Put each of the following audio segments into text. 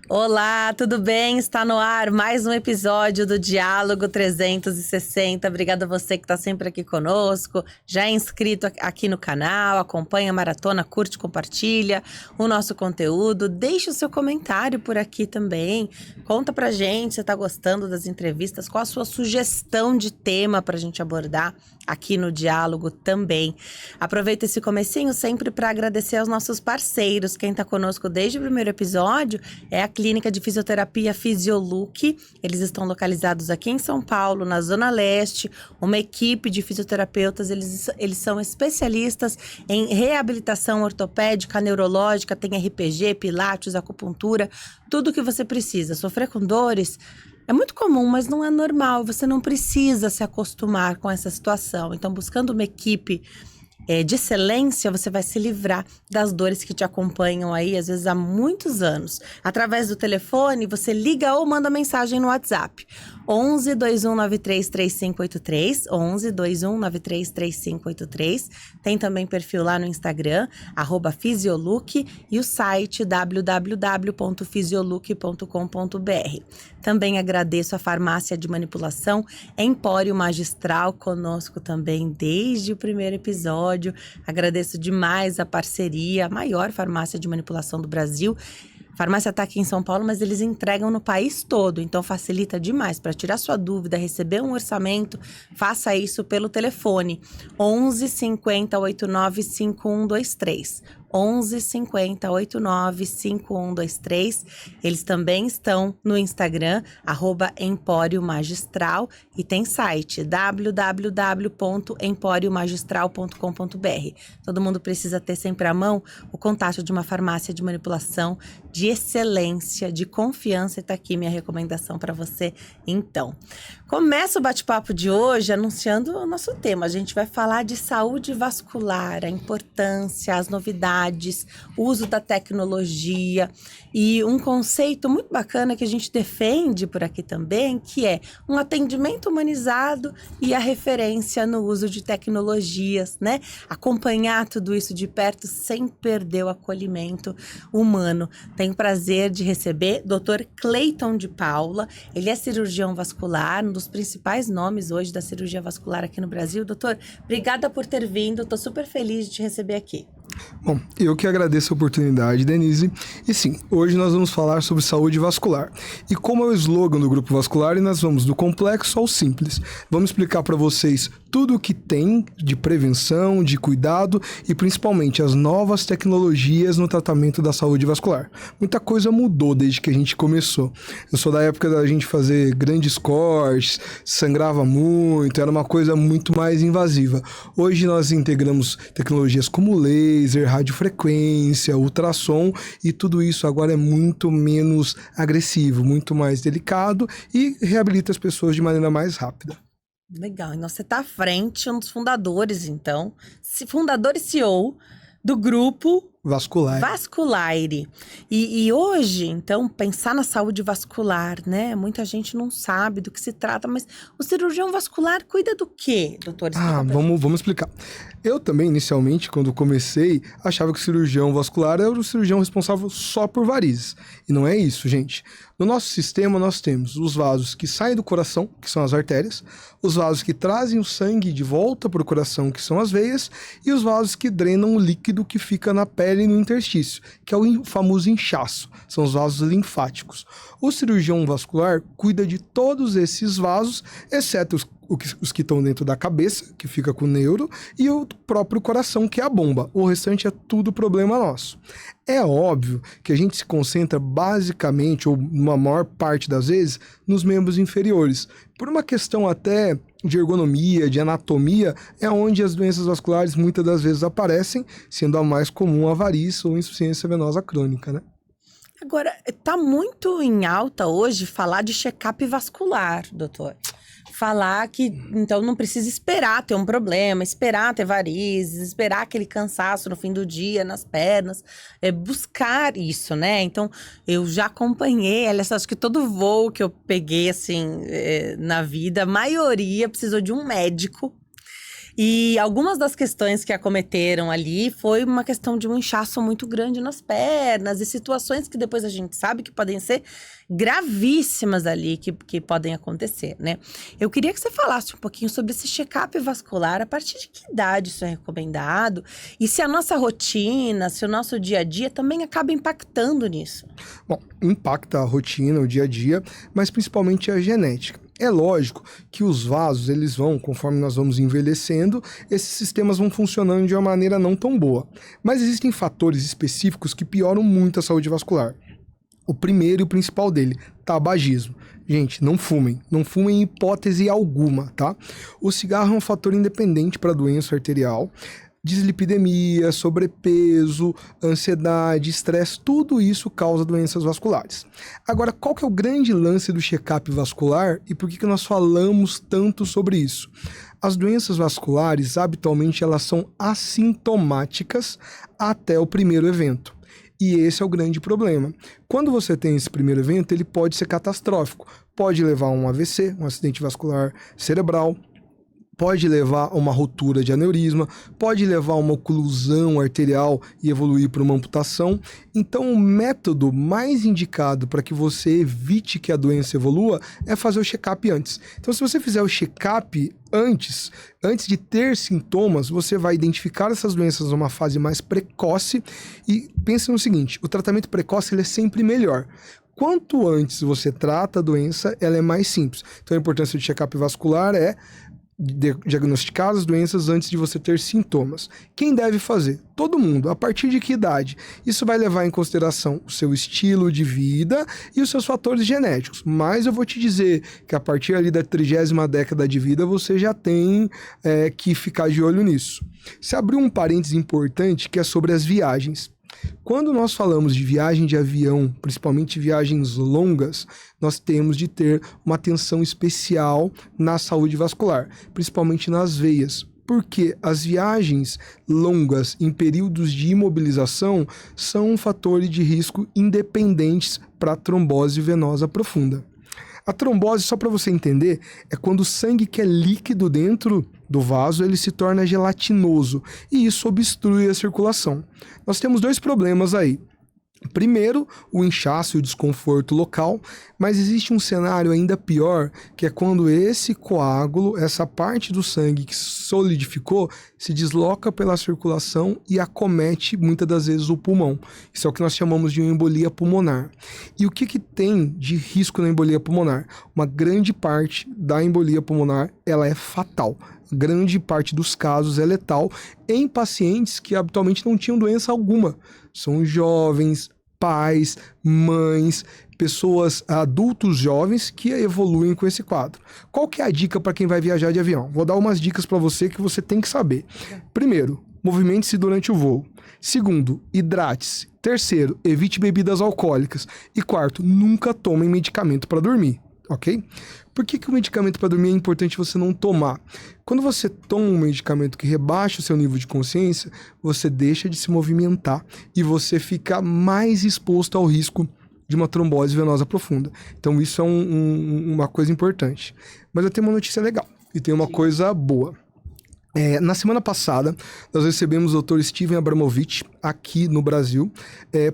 Olá, tudo bem? Está no ar mais um episódio do Diálogo 360. Obrigada a você que está sempre aqui conosco, já é inscrito aqui no canal, acompanha a maratona, curte, compartilha o nosso conteúdo. Deixe o seu comentário por aqui também. Conta pra gente se está gostando das entrevistas, qual a sua sugestão de tema para a gente abordar aqui no Diálogo também. Aproveita esse comecinho sempre para agradecer aos nossos parceiros. Quem está conosco desde o primeiro episódio é a Clínica de Fisioterapia Fisiolook. Eles estão localizados aqui em São Paulo, na Zona Leste. Uma equipe de fisioterapeutas, eles são especialistas em reabilitação ortopédica, neurológica, tem RPG, pilates, acupuntura, tudo o que você precisa. Sofrer com dores é muito comum, mas não é normal. Você não precisa se acostumar com essa situação. Então, buscando uma equipe de excelência, você vai se livrar das dores que te acompanham aí, às vezes há muitos anos. Através do telefone, você liga ou manda mensagem no WhatsApp. 11 2193 3583, 11 2193 3583. Tem também perfil lá no Instagram, @fisiolook, e o site www.fisiolook.com.br. Também agradeço a farmácia de manipulação Empório Magistral, conosco também desde o primeiro episódio. Agradeço demais a parceria, a maior farmácia de manipulação do Brasil. A farmácia está aqui em São Paulo, mas eles entregam no país todo, então facilita demais. Para tirar sua dúvida, receber um orçamento, faça isso pelo telefone 11 50 89 5123. 11 50 89 5123. Eles também estão no Instagram, @Empório Magistral, e tem site www.emporiomagistral.com.br. Todo mundo precisa ter sempre à mão o contato de uma farmácia de manipulação de excelência, de confiança, e tá aqui minha recomendação para você. Então, começa o bate-papo de hoje anunciando o nosso tema. A gente vai falar de saúde vascular, a importância, as novidades, o uso da tecnologia e um conceito muito bacana que a gente defende por aqui também, que é um atendimento humanizado e a referência no uso de tecnologias, né? Acompanhar tudo isso de perto sem perder o acolhimento humano. Tenho o prazer de receber Dr. Cleiton de Paula. Ele é cirurgião vascular, um dos principais nomes hoje da cirurgia vascular aqui no Brasil. Doutor, obrigada por ter vindo. Estou super feliz de te receber aqui. Bom, eu que agradeço a oportunidade, Denise. E sim, hoje nós vamos falar sobre saúde vascular. E como é o slogan do Grupo Vascular, nós vamos do complexo ao simples. Vamos explicar para vocês tudo o que tem de prevenção, de cuidado e principalmente as novas tecnologias no tratamento da saúde vascular. Muita coisa mudou desde que a gente começou. Eu sou da época da gente fazer grandes cortes, sangrava muito, era uma coisa muito mais invasiva. Hoje nós integramos tecnologias como laser, radiofrequência, ultrassom, e tudo isso agora é muito menos agressivo, muito mais delicado e reabilita as pessoas de maneira mais rápida. Legal, então você está à frente, um dos fundadores, então, fundador e CEO do grupo Vasculaire. E hoje, então, pensar na saúde vascular, né? Muita gente não sabe do que se trata, mas o cirurgião vascular cuida do quê, doutor? Vamos explicar. Eu também, inicialmente, quando comecei, achava que o cirurgião vascular era o cirurgião responsável só por varizes. E não é isso, gente. No nosso sistema, nós temos os vasos que saem do coração, que são as artérias, os vasos que trazem o sangue de volta para o coração, que são as veias, e os vasos que drenam o líquido que fica na pele e no interstício, que é o famoso inchaço, são os vasos linfáticos. O cirurgião vascular cuida de todos esses vasos, exceto os que estão dentro da cabeça, que fica com o neuro, e o próprio coração, que é a bomba. O restante é tudo problema nosso. É óbvio que a gente se concentra basicamente, ou uma maior parte das vezes, nos membros inferiores. Por uma questão até de ergonomia, de anatomia, é onde as doenças vasculares muitas das vezes aparecem, sendo a mais comum a variz ou insuficiência venosa crônica, né? Agora, tá muito em alta hoje falar de check-up vascular, doutor. Falar que, então, não precisa esperar ter um problema, esperar ter varizes, esperar aquele cansaço no fim do dia, nas pernas, buscar isso, né? Então, eu já acompanhei, aliás, acho que todo voo que eu peguei, assim, na vida, a maioria precisou de um médico. E algumas das questões que acometeram ali foi uma questão de um inchaço muito grande nas pernas e situações que depois a gente sabe que podem ser gravíssimas ali, que podem acontecer, né? Eu queria que você falasse um pouquinho sobre esse check-up vascular, a partir de que idade isso é recomendado e se a nossa rotina, se o nosso dia a dia também acaba impactando nisso. Bom, impacta a rotina, o dia a dia, mas principalmente a genética. É lógico que os vasos, eles vão, conforme nós vamos envelhecendo, esses sistemas vão funcionando de uma maneira não tão boa. Mas existem fatores específicos que pioram muito a saúde vascular. O primeiro e o principal dele, tabagismo. Gente, não fumem. Não fumem em hipótese alguma, tá? O cigarro é um fator independente para a doença arterial. Dislipidemia, sobrepeso, ansiedade, estresse, tudo isso causa doenças vasculares. Agora, qual que é o grande lance do check-up vascular e por que nós falamos tanto sobre isso? As doenças vasculares, habitualmente, elas são assintomáticas até o primeiro evento. E esse é o grande problema. Quando você tem esse primeiro evento, ele pode ser catastrófico. Pode levar a um AVC, um acidente vascular cerebral, pode levar a uma ruptura de aneurisma, pode levar a uma oclusão arterial e evoluir para uma amputação. Então, o método mais indicado para que você evite que a doença evolua é fazer o check-up antes. Então, se você fizer o check-up antes de ter sintomas, você vai identificar essas doenças numa fase mais precoce e pense no seguinte, o tratamento precoce ele é sempre melhor. Quanto antes você trata a doença, ela é mais simples. Então, a importância do check-up vascular é diagnosticar as doenças antes de você ter sintomas. Quem deve fazer? Todo mundo. A partir de que idade? Isso vai levar em consideração o seu estilo de vida e os seus fatores genéticos. Mas eu vou te dizer que a partir ali da 30ª década de vida você já tem que ficar de olho nisso. Se abriu um parênteses importante que é sobre as viagens. Quando nós falamos de viagem de avião, principalmente viagens longas, nós temos de ter uma atenção especial na saúde vascular, principalmente nas veias, porque as viagens longas em períodos de imobilização são um fator de risco independentes para a trombose venosa profunda. A trombose, só para você entender, é quando o sangue que é líquido dentro do vaso, ele se torna gelatinoso e isso obstrui a circulação. Nós temos dois problemas aí. Primeiro, o inchaço e o desconforto local, mas existe um cenário ainda pior, que é quando esse coágulo, essa parte do sangue que solidificou, se desloca pela circulação e acomete muitas das vezes o pulmão. Isso é o que nós chamamos de uma embolia pulmonar. E o que tem de risco na embolia pulmonar? Uma grande parte da embolia pulmonar, ela é fatal. Grande parte dos casos é letal em pacientes que habitualmente não tinham doença alguma. São jovens, pais, mães, pessoas, adultos jovens que evoluem com esse quadro. Qual que é a dica para quem vai viajar de avião? Vou dar umas dicas para você que você tem que saber. Primeiro, movimente-se durante o voo. Segundo, hidrate-se. Terceiro, evite bebidas alcoólicas. E quarto, nunca tome medicamento para dormir. Ok? Por que o medicamento para dormir é importante você não tomar? Quando você toma um medicamento que rebaixa o seu nível de consciência, você deixa de se movimentar e você fica mais exposto ao risco de uma trombose venosa profunda. Então isso é uma coisa importante. Mas eu tenho uma notícia legal e tem uma coisa boa. Na semana passada, nós recebemos o Dr. Steven Abramovich aqui no Brasil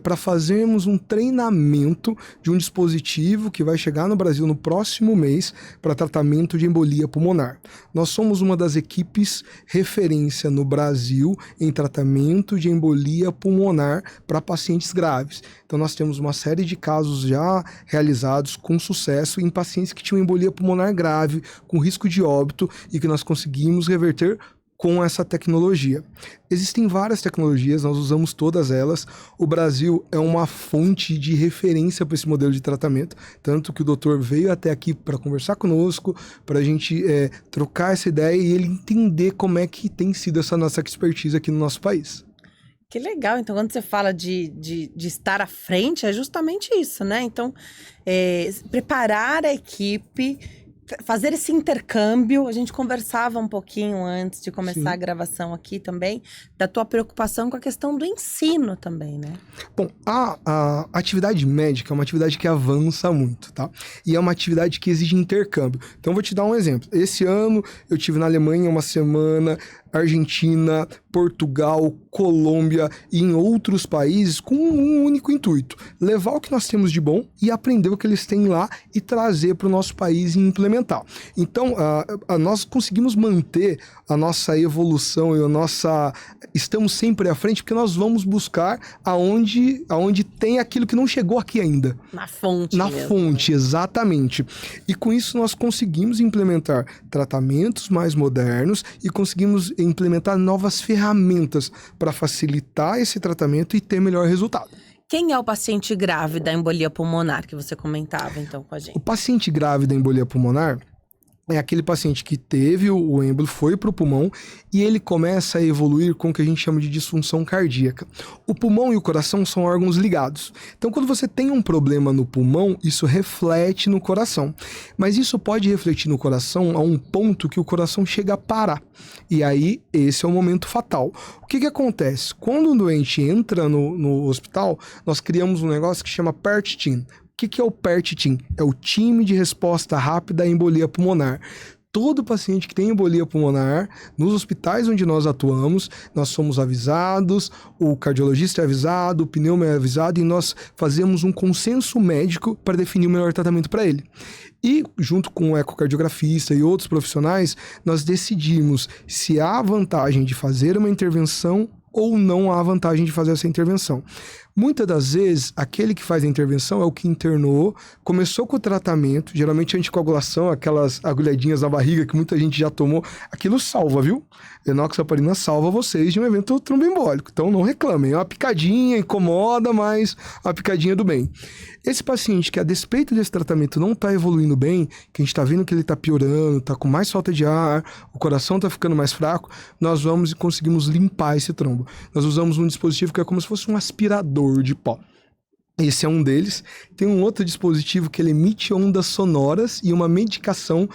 para fazermos um treinamento de um dispositivo que vai chegar no Brasil no próximo mês para tratamento de embolia pulmonar. Nós somos uma das equipes referência no Brasil em tratamento de embolia pulmonar para pacientes graves. Então nós temos uma série de casos já realizados com sucesso em pacientes que tinham embolia pulmonar grave, com risco de óbito e que nós conseguimos reverter com essa tecnologia. Existem várias tecnologias, nós usamos todas elas. O Brasil é uma fonte de referência para esse modelo de tratamento, tanto que o doutor veio até aqui para conversar conosco, para a gente trocar essa ideia e ele entender como é que tem sido essa nossa expertise aqui no nosso país. Que legal, então quando você fala de estar à frente, é justamente isso, né? Então, preparar a equipe fazer esse intercâmbio. A gente conversava um pouquinho antes de começar Sim. a gravação aqui também, da tua preocupação com a questão do ensino também, né? Bom, a atividade médica é uma atividade que avança muito, tá? E é uma atividade que exige intercâmbio. Então, eu vou te dar um exemplo. Esse ano, eu tive na Alemanha uma semana, Argentina, Portugal, Colômbia e em outros países com um único intuito: levar o que nós temos de bom e aprender o que eles têm lá e trazer para o nosso país e implementar. Então, nós conseguimos manter a nossa evolução e estamos sempre à frente porque nós vamos buscar aonde tem aquilo que não chegou aqui ainda. Na fonte Na mesmo, fonte, né? exatamente. E com isso nós conseguimos implementar tratamentos mais modernos e conseguimos implementar novas ferramentas para facilitar esse tratamento e ter melhor resultado. Quem é o paciente grave da embolia pulmonar que você comentava, então, com a O gente? paciente grave da embolia pulmonar é aquele paciente que teve o êmbolo, foi para o pulmão e ele começa a evoluir com o que a gente chama de disfunção cardíaca. O pulmão e o coração são órgãos ligados. Então, quando você tem um problema no pulmão, isso reflete no coração. Mas isso pode refletir no coração a um ponto que o coração chega a parar. E aí, esse é o momento fatal. O que acontece? Quando um doente entra no hospital, nós criamos um negócio que chama PERT Team. O que é o PERT Team? É o time de resposta rápida à embolia pulmonar. Todo paciente que tem embolia pulmonar, nos hospitais onde nós atuamos, nós somos avisados, o cardiologista é avisado, o pneuma é avisado e nós fazemos um consenso médico para definir o melhor tratamento para ele. E, junto com o ecocardiografista e outros profissionais, nós decidimos se há vantagem de fazer uma intervenção ou não há vantagem de fazer essa intervenção. Muitas das vezes, aquele que faz a intervenção é o que internou, começou com o tratamento, geralmente anticoagulação, aquelas agulhadinhas na barriga que muita gente já tomou, aquilo salva, viu? Enoxaparina salva vocês de um evento tromboembólico, então não reclamem, é uma picadinha, incomoda, mas a picadinha do bem. Esse paciente que, a despeito desse tratamento, não está evoluindo bem, que a gente está vendo que ele está piorando, está com mais falta de ar, o coração está ficando mais fraco, nós vamos e conseguimos limpar esse trombo. Nós usamos um dispositivo que é como se fosse um aspirador de pó. Esse é um deles. Tem um outro dispositivo que ele emite ondas sonoras e uma medicação.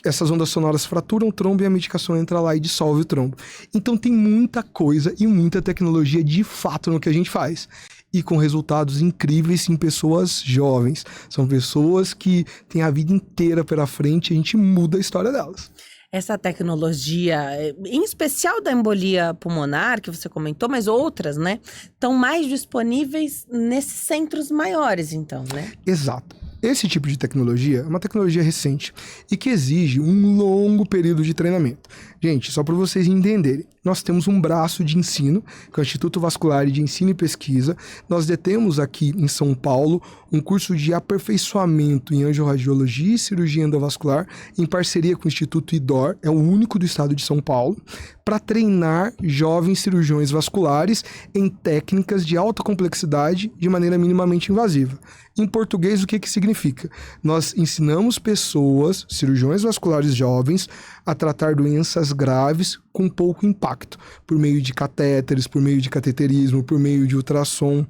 Essas ondas sonoras fraturam o trombo e a medicação entra lá e dissolve o trombo. Então tem muita coisa e muita tecnologia de fato no que a gente faz. E com resultados incríveis em pessoas jovens. São pessoas que têm a vida inteira pela frente e a gente muda a história delas. Essa tecnologia, em especial da embolia pulmonar, que você comentou, mas outras, né? Estão mais disponíveis nesses centros maiores, então, né? Exato. Esse tipo de tecnologia é uma tecnologia recente e que exige um longo período de treinamento. Gente, só para vocês entenderem, nós temos um braço de ensino, que é o Instituto Vascular de Ensino e Pesquisa. Nós detemos aqui em São Paulo um curso de aperfeiçoamento em angiorradiologia e cirurgia endovascular, em parceria com o Instituto IDOR, é o único do estado de São Paulo, para treinar jovens cirurgiões vasculares em técnicas de alta complexidade de maneira minimamente invasiva. Em português, o que significa? Nós ensinamos pessoas, cirurgiões vasculares jovens, a tratar doenças graves com pouco impacto, por meio de catéteres, por meio de cateterismo, por meio de ultrassom.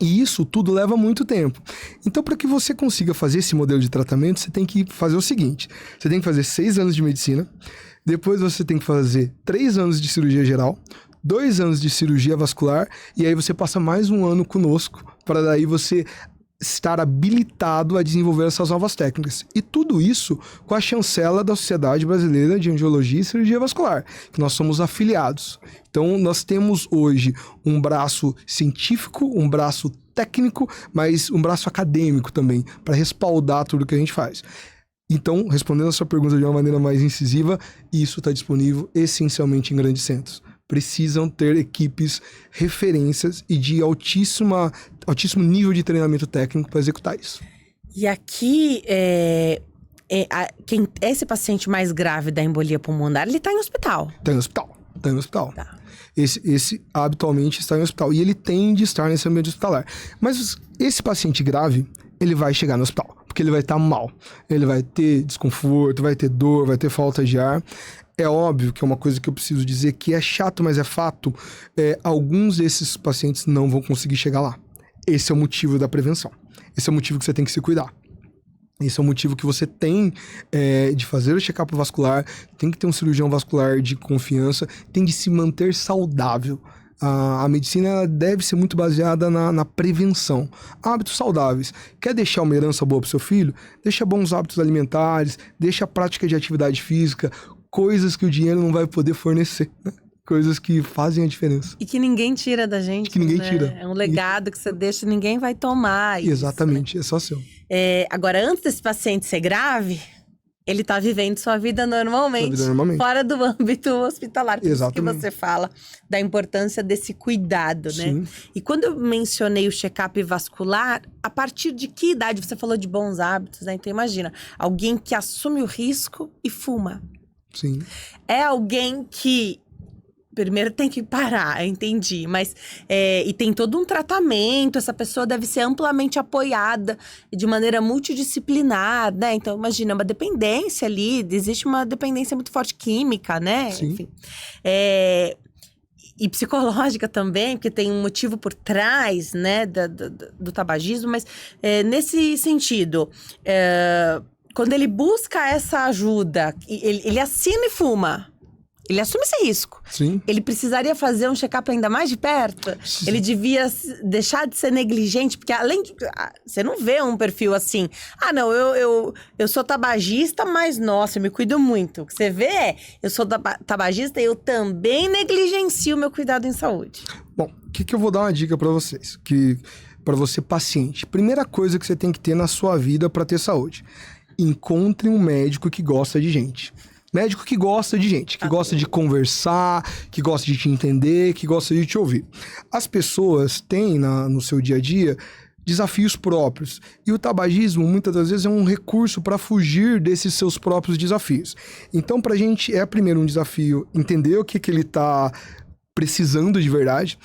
E isso tudo leva muito tempo. Então, para que você consiga fazer esse modelo de tratamento, você tem que fazer o seguinte: você tem que fazer 6 anos de medicina, depois você tem que fazer 3 anos de cirurgia geral, 2 anos de cirurgia vascular, e aí você passa mais um ano conosco, para daí você estar habilitado a desenvolver essas novas técnicas. E tudo isso com a chancela da Sociedade Brasileira de Angiologia e Cirurgia Vascular, que nós somos afiliados. Então, nós temos hoje um braço científico, um braço técnico, mas um braço acadêmico também, para respaldar tudo que a gente faz. Então, respondendo a sua pergunta de uma maneira mais incisiva, isso está disponível essencialmente em grandes centros. Precisam ter equipes, referências e de altíssimo nível de treinamento técnico para executar isso. E aqui, esse paciente mais grave da embolia pulmonar, ele está em hospital. Está em hospital. Tá. Esse habitualmente está em hospital. E ele tem de estar nesse ambiente hospitalar. Mas esse paciente grave, ele vai chegar no hospital, porque ele vai estar mal. Ele vai ter desconforto, vai ter dor, vai ter falta de ar. É óbvio que é uma coisa que eu preciso dizer que é chato, mas é fato. Alguns desses pacientes não vão conseguir chegar lá. Esse é o motivo da prevenção. Esse é o motivo que você tem que se cuidar. Esse é o motivo que você tem de fazer o check-up vascular, tem que ter um cirurgião vascular de confiança, tem de se manter saudável. A medicina deve ser muito baseada na prevenção. Hábitos saudáveis. Quer deixar uma herança boa para o seu filho? Deixa bons hábitos alimentares, deixa a prática de atividade física, coisas que o dinheiro não vai poder fornecer, né? Coisas que fazem a diferença. E que ninguém tira da gente. Que ninguém né? tira. É um legado que você deixa e ninguém vai tomar. Exatamente, isso, né? é só seu. Agora, antes desse paciente ser grave, ele tá vivendo sua vida normalmente. Fora do âmbito hospitalar. Por isso que você fala da importância desse cuidado, né? Sim. E quando eu mencionei o check-up vascular, a partir de que idade? Você falou de bons hábitos, né? Então imagina, alguém que assume o risco e fuma. Sim. É alguém que primeiro tem que parar, entendi. Mas, e tem todo um tratamento, essa pessoa deve ser amplamente apoiada de maneira multidisciplinar, né? Então, imagina, uma dependência ali, existe uma dependência muito forte química, né? Sim. Enfim. E psicológica também, porque tem um motivo por trás, né, do tabagismo. Mas, nesse sentido, quando ele busca essa ajuda, ele assina e fuma. Ele assume esse risco. Sim. Ele precisaria fazer um check-up ainda mais de perto. Sim. Ele devia deixar de ser negligente, porque além de... Você não vê um perfil assim. Ah, não, eu sou tabagista, mas nossa, eu me cuido muito. O que você vê é, eu sou tabagista e eu também negligencio o meu cuidado em saúde. Bom, o que eu vou dar uma dica para vocês? Para você paciente. Primeira coisa que você tem que ter na sua vida para ter saúde. Encontre um médico que gosta de gente. Médico que gosta de gente, que gosta de conversar, que gosta de te entender, que gosta de te ouvir. As pessoas têm no seu dia a dia desafios próprios. E o tabagismo, muitas das vezes, é um recurso para fugir desses seus próprios desafios. Então, pra gente, primeiro um desafio entender o que ele tá precisando de verdade.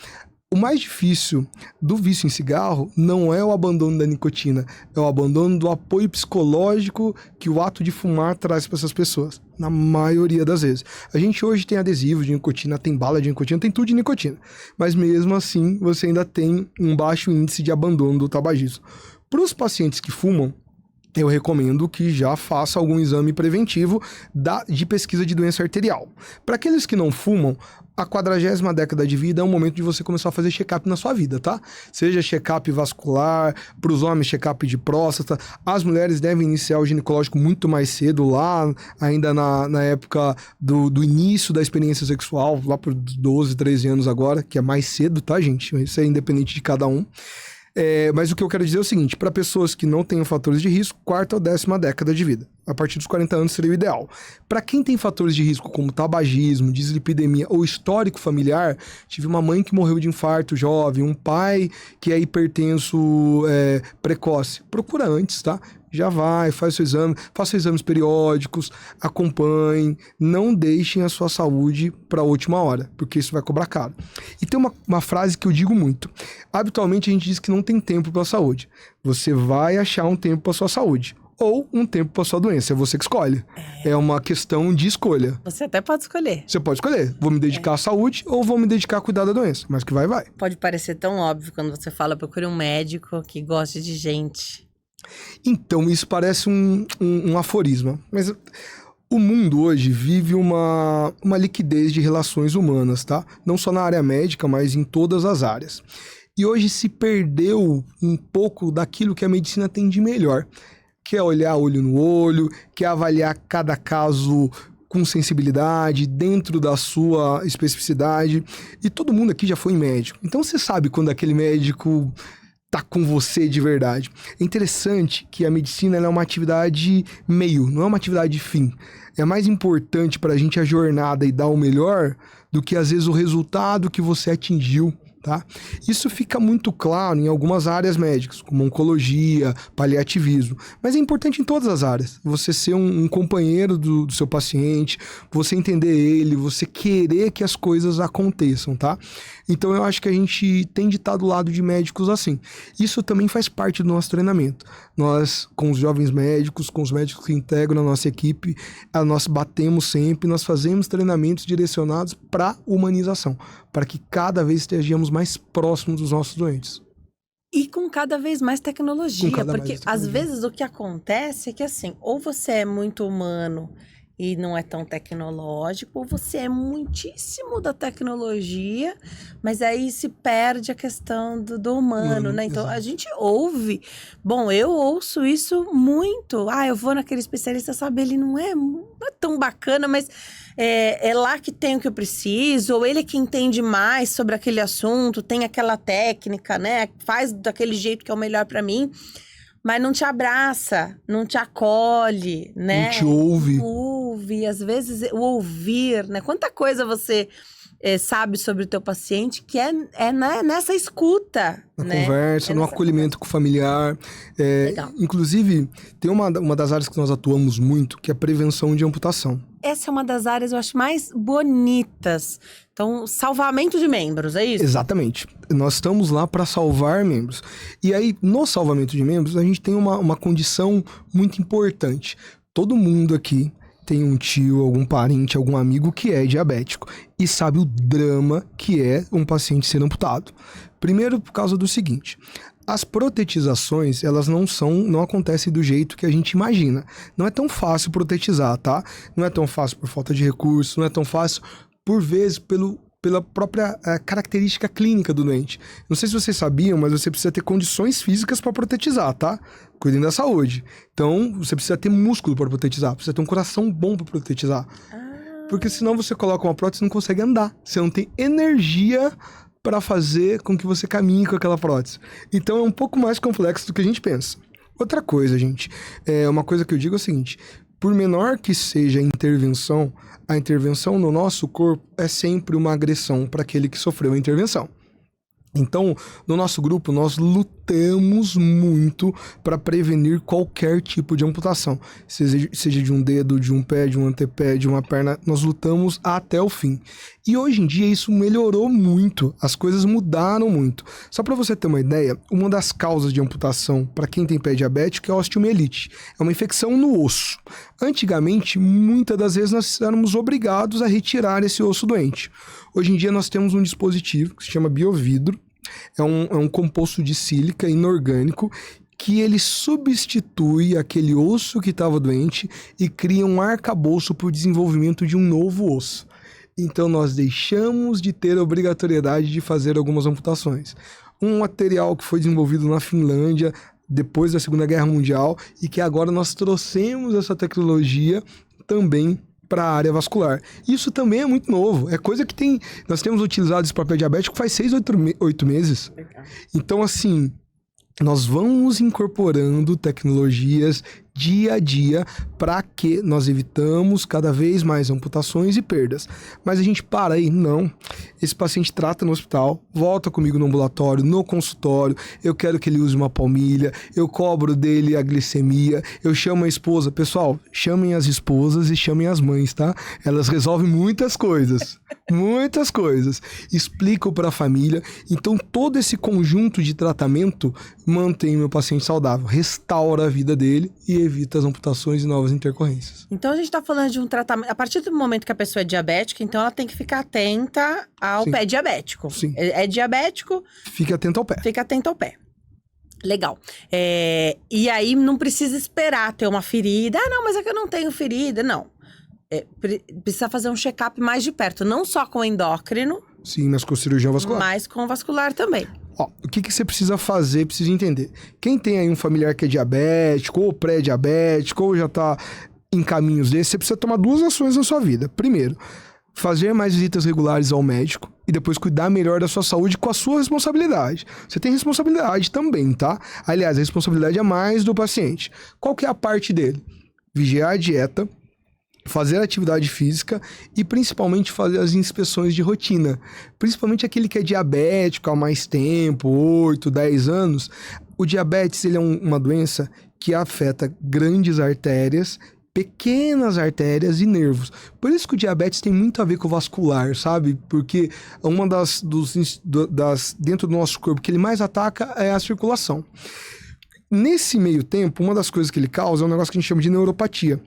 O mais difícil do vício em cigarro não é o abandono da nicotina, é o abandono do apoio psicológico que o ato de fumar traz para essas pessoas, na maioria das vezes. A gente hoje tem adesivo de nicotina, tem bala de nicotina, tem tudo de nicotina, mas mesmo assim você ainda tem um baixo índice de abandono do tabagismo. Para os pacientes que fumam, eu recomendo que já faça algum exame preventivo de pesquisa de doença arterial. Para aqueles que não fumam, a 40ª década de vida é o momento de você começar a fazer check-up na sua vida, tá? Seja check-up vascular, para os homens check-up de próstata. As mulheres devem iniciar o ginecológico muito mais cedo, lá ainda na época do início da experiência sexual, lá por 12, 13 anos agora, que é mais cedo, tá, gente? Isso é independente de cada um. Mas o que eu quero dizer é o seguinte, para pessoas que não tenham fatores de risco, 4ª ou 10ª década de vida. A partir dos 40 anos seria o ideal. Para quem tem fatores de risco como tabagismo, dislipidemia ou histórico familiar, tive uma mãe que morreu de infarto jovem, um pai que é hipertenso precoce. Procura antes, tá? Já vai, faz seu exame, faça exames periódicos, acompanhe, não deixem a sua saúde para a última hora, porque isso vai cobrar caro. E tem uma frase que eu digo muito. Habitualmente a gente diz que não tem tempo para a saúde. Você vai achar um tempo para sua saúde. Ou um tempo para sua doença, é você que escolhe. É uma questão de escolha. Você até pode escolher. Você pode escolher. Vou me dedicar à saúde ou vou me dedicar a cuidar da doença. Mas que vai. Pode parecer tão óbvio quando você fala, procure um médico que goste de gente. Então, isso parece um aforisma. Mas o mundo hoje vive uma liquidez de relações humanas, tá? Não só na área médica, mas em todas as áreas. E hoje se perdeu um pouco daquilo que a medicina tem de melhor. Que é olhar olho no olho, que é avaliar cada caso com sensibilidade, dentro da sua especificidade. E todo mundo aqui já foi médico. Então você sabe quando aquele médico tá com você de verdade. É interessante que a medicina ela é uma atividade meio, não é uma atividade fim. É mais importante pra gente a jornada e dar o melhor do que às vezes o resultado que você atingiu. Tá? Isso fica muito claro em algumas áreas médicas, como oncologia, paliativismo, mas é importante em todas as áreas. Você ser um companheiro do seu paciente, você entender ele, você querer que as coisas aconteçam, tá? Então eu acho que a gente tem de estar do lado de médicos assim. Isso também faz parte do nosso treinamento. Nós, com os jovens médicos, com os médicos que integram a nossa equipe, nós batemos sempre, nós fazemos treinamentos direcionados para humanização, para que cada vez estejamos mais próximos dos nossos doentes. E com cada vez mais tecnologia, porque às vezes o que acontece é que assim, ou você é muito humano e não é tão tecnológico, ou você é muitíssimo da tecnologia, mas aí se perde a questão do humano, né? Então a gente ouve, bom, eu ouço isso muito, eu vou naquele especialista, sabe, ele não é tão bacana, mas é lá que tem o que eu preciso, ou ele é que entende mais sobre aquele assunto, tem aquela técnica, né? Faz daquele jeito que é o melhor pra mim, mas não te abraça, não te acolhe, né? Não te ouve. Não ouve, às vezes o ouvir, né? Quanta coisa você sabe sobre o teu paciente que é nessa escuta, Na né? conversa, no acolhimento com o familiar. Inclusive, tem uma das áreas que nós atuamos muito, que é a prevenção de amputação. Essa é uma das áreas, eu acho, mais bonitas. Então, salvamento de membros, é isso? Exatamente. Nós estamos lá para salvar membros. E aí, no salvamento de membros, a gente tem uma condição muito importante. Todo mundo aqui tem um tio, algum parente, algum amigo que é diabético e sabe o drama que é um paciente ser amputado. Primeiro, por causa do seguinte: as protetizações, elas não acontecem do jeito que a gente imagina. Não é tão fácil protetizar, tá? Não é tão fácil por falta de recursos, não é tão fácil, por vezes, pela própria característica clínica do doente. Não sei se vocês sabiam, mas você precisa ter condições físicas para protetizar, tá? Cuidem da saúde. Então, você precisa ter músculo para protetizar, precisa ter um coração bom para protetizar. Porque senão você coloca uma prótese e não consegue andar. Você não tem energia para fazer com que você caminhe com aquela prótese. Então, é um pouco mais complexo do que a gente pensa. Outra coisa, gente, uma coisa que eu digo é o seguinte: por menor que seja a intervenção no nosso corpo é sempre uma agressão para aquele que sofreu a intervenção. Então, no nosso grupo, nós lutamos muito para prevenir qualquer tipo de amputação. Seja de um dedo, de um pé, de um antepé, de uma perna, nós lutamos até o fim. E hoje em dia isso melhorou muito, as coisas mudaram muito. Só para você ter uma ideia, uma das causas de amputação para quem tem pé diabético é a osteomielite. É uma infecção no osso. Antigamente, muitas das vezes nós éramos obrigados a retirar esse osso doente. Hoje em dia nós temos um dispositivo que se chama biovidro. É um composto de sílica inorgânico que ele substitui aquele osso que estava doente e cria um arcabouço para o desenvolvimento de um novo osso. Então nós deixamos de ter a obrigatoriedade de fazer algumas amputações. Um material que foi desenvolvido na Finlândia depois da Segunda Guerra Mundial e que agora nós trouxemos essa tecnologia também para a área vascular. Isso também é muito novo. É coisa que nós temos utilizado esse papel diabético faz 6, 8 meses. Então, assim, nós vamos incorporando tecnologias dia a dia para que nós evitamos cada vez mais amputações e perdas. Mas a gente para aí? Não. Esse paciente trata no hospital, volta comigo no ambulatório, no consultório, eu quero que ele use uma palmilha, eu cobro dele a glicemia, eu chamo a esposa. Pessoal, chamem as esposas e chamem as mães, tá? Elas resolvem muitas coisas. Muitas coisas. Explicam para a família. Então, todo esse conjunto de tratamento mantém meu paciente saudável, restaura a vida dele e evita as amputações e novas intercorrências. Então a gente está falando de um tratamento, a partir do momento que a pessoa é diabética, então ela tem que ficar atenta ao pé diabético. Sim. É diabético? Fique atento ao pé. Fica atento ao pé. Legal. E aí não precisa esperar ter uma ferida. Não, mas é que eu não tenho ferida. Não. Precisa fazer um check-up mais de perto, não só com o endócrino. Sim, mas com o cirurgião vascular. Mas com o vascular também. O que você precisa fazer, precisa entender. Quem tem aí um familiar que é diabético, ou pré-diabético, ou já está em caminhos desses, você precisa tomar 2 ações na sua vida. Primeiro, fazer mais visitas regulares ao médico e depois cuidar melhor da sua saúde com a sua responsabilidade. Você tem responsabilidade também, tá? Aliás, a responsabilidade é mais do paciente. Qual que é a parte dele? Vigiar a dieta, fazer atividade física e principalmente fazer as inspeções de rotina. Principalmente aquele que é diabético há mais tempo, 8, 10 anos. O diabetes ele é uma doença que afeta grandes artérias, pequenas artérias e nervos. Por isso que o diabetes tem muito a ver com o vascular, sabe? Porque uma dentro do nosso corpo que ele mais ataca é a circulação. Nesse meio tempo, uma das coisas que ele causa é um negócio que a gente chama de neuropatia.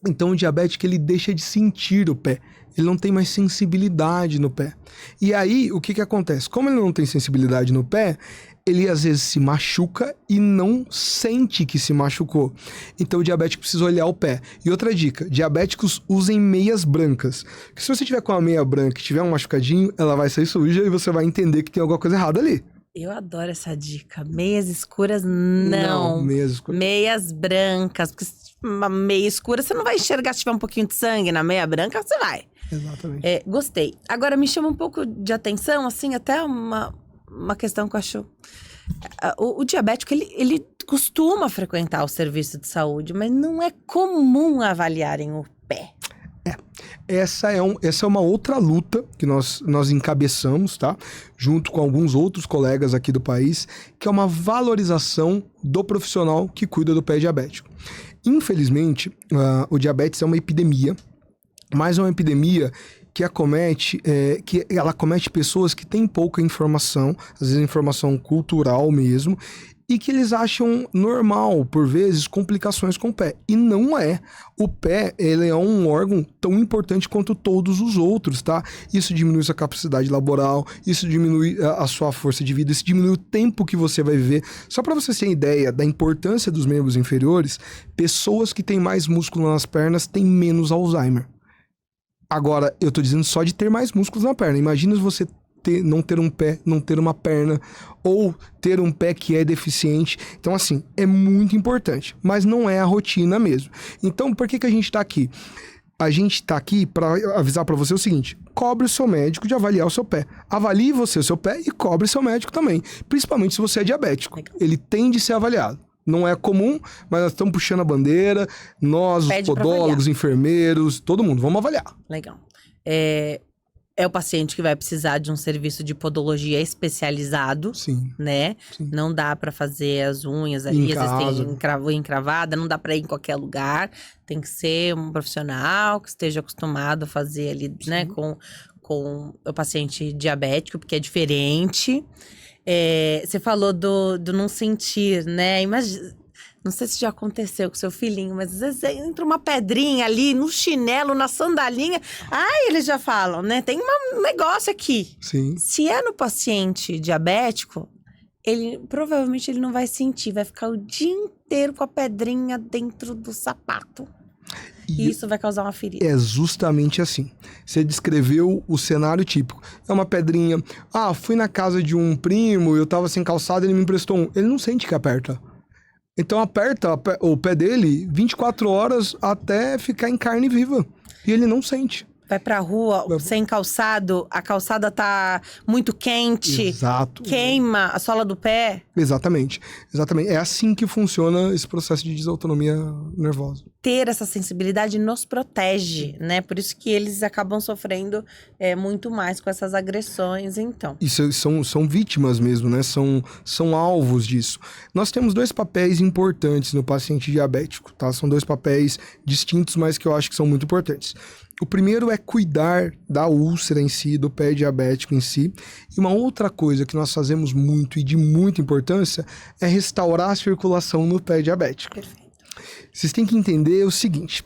Então o diabético ele deixa de sentir o pé. Ele não tem mais sensibilidade no pé. E aí, o que acontece? Como ele não tem sensibilidade no pé, ele às vezes se machuca e não sente que se machucou. Então o diabético precisa olhar o pé. E outra dica, diabéticos usem meias brancas. Porque se você tiver com uma meia branca e tiver um machucadinho, ela vai sair suja e você vai entender que tem alguma coisa errada ali. Eu adoro essa dica. Meias escuras, não. Meias escuras. Meias brancas. Porque uma meia escura, você não vai enxergar se tiver um pouquinho de sangue. Na meia branca, você vai. Exatamente. Gostei. Agora, me chama um pouco de atenção, assim, até uma questão que eu acho... O diabético, ele costuma frequentar o serviço de saúde, mas não é comum avaliarem o pé. Essa é uma outra luta que nós encabeçamos, tá? Junto com alguns outros colegas aqui do país, que é uma valorização do profissional que cuida do pé diabético. Infelizmente, o diabetes é uma epidemia, mas é uma epidemia que acomete pessoas que têm pouca informação, às vezes informação cultural mesmo, e que eles acham normal, por vezes, complicações com o pé. E não é. O pé, ele é um órgão tão importante quanto todos os outros, tá? Isso diminui sua capacidade laboral, isso diminui a sua força de vida, isso diminui o tempo que você vai viver. Só para você ter ideia da importância dos membros inferiores, pessoas que têm mais músculo nas pernas têm menos Alzheimer. Agora, eu tô dizendo só de ter mais músculos na perna. Imagina você não ter um pé, não ter uma perna, ou ter um pé que é deficiente. Então, assim, é muito importante, mas não é a rotina mesmo. Então, por que a gente tá aqui? A gente tá aqui para avisar para você o seguinte: cobre o seu médico de avaliar o seu pé. Avalie você o seu pé e cobre seu médico também, principalmente se você é diabético. Ele tem de ser avaliado. Não é comum, mas nós estamos puxando a bandeira, nós, os podólogos, enfermeiros, todo mundo, vamos avaliar. Legal. É o paciente que vai precisar de um serviço de podologia especializado, Sim. né? Sim. Não dá para fazer as unhas ali, às vezes tem encravada, não dá para ir em qualquer lugar. Tem que ser um profissional que esteja acostumado a fazer ali, sim, né? Com o paciente diabético, porque é diferente. Você falou do não sentir, né? Imagina, não sei se já aconteceu com seu filhinho, mas às vezes entra uma pedrinha ali, no chinelo, na sandalinha. Ai, eles já falam, né? Tem um negócio aqui. Sim. Se é no paciente diabético, provavelmente ele não vai sentir. Vai ficar o dia inteiro com a pedrinha dentro do sapato. E isso vai causar uma ferida. É justamente assim. Você descreveu o cenário típico. É uma pedrinha. Fui na casa de um primo, eu tava sem calçado, ele me emprestou um. Ele não sente que aperta. Então aperta o pé dele 24 horas até ficar em carne viva. E ele não sente. Vai pra rua sem calçado, a calçada tá muito quente. Exato. Queima a sola do pé. Exatamente. É assim que funciona esse processo de desautonomia nervosa. Ter essa sensibilidade nos protege, né? Por isso que eles acabam sofrendo muito mais com essas agressões, então. E são vítimas mesmo, né? São alvos disso. Nós temos 2 papéis importantes no paciente diabético, tá? São 2 papéis distintos, mas que eu acho que são muito importantes. O primeiro é cuidar da úlcera em si, do pé diabético em si. E uma outra coisa que nós fazemos muito e de muita importância é restaurar a circulação no pé diabético. Perfeito. Vocês têm que entender o seguinte: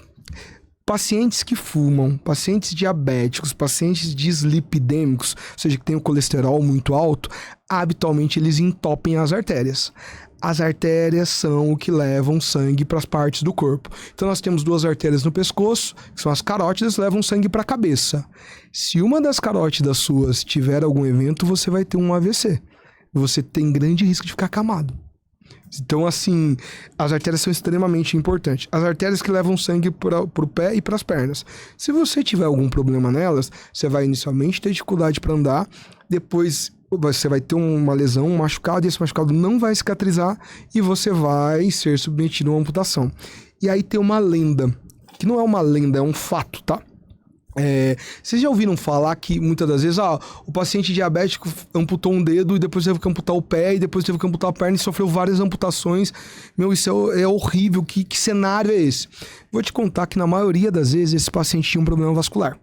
pacientes que fumam, pacientes diabéticos, pacientes dislipidêmicos, ou seja, que têm o colesterol muito alto, habitualmente eles entopem as artérias. As artérias são o que levam sangue para as partes do corpo. Então nós temos 2 artérias no pescoço, que são as carótidas, que levam sangue para a cabeça. Se uma das carótidas suas tiver algum evento, você vai ter um AVC. Você tem grande risco de ficar acamado. Então, assim, as artérias são extremamente importantes. As artérias que levam sangue para o pé e para as pernas. Se você tiver algum problema nelas, você vai inicialmente ter dificuldade para andar, depois você vai ter uma lesão, um machucado, e esse machucado não vai cicatrizar e você vai ser submetido a uma amputação. E aí tem uma lenda, que não é uma lenda, é um fato, tá? Vocês já ouviram falar que muitas das vezes o paciente diabético amputou um dedo e depois teve que amputar o pé e depois teve que amputar a perna e sofreu várias amputações. Meu, isso é horrível, que cenário é esse? Vou te contar que na maioria das vezes esse paciente tinha um problema vascular.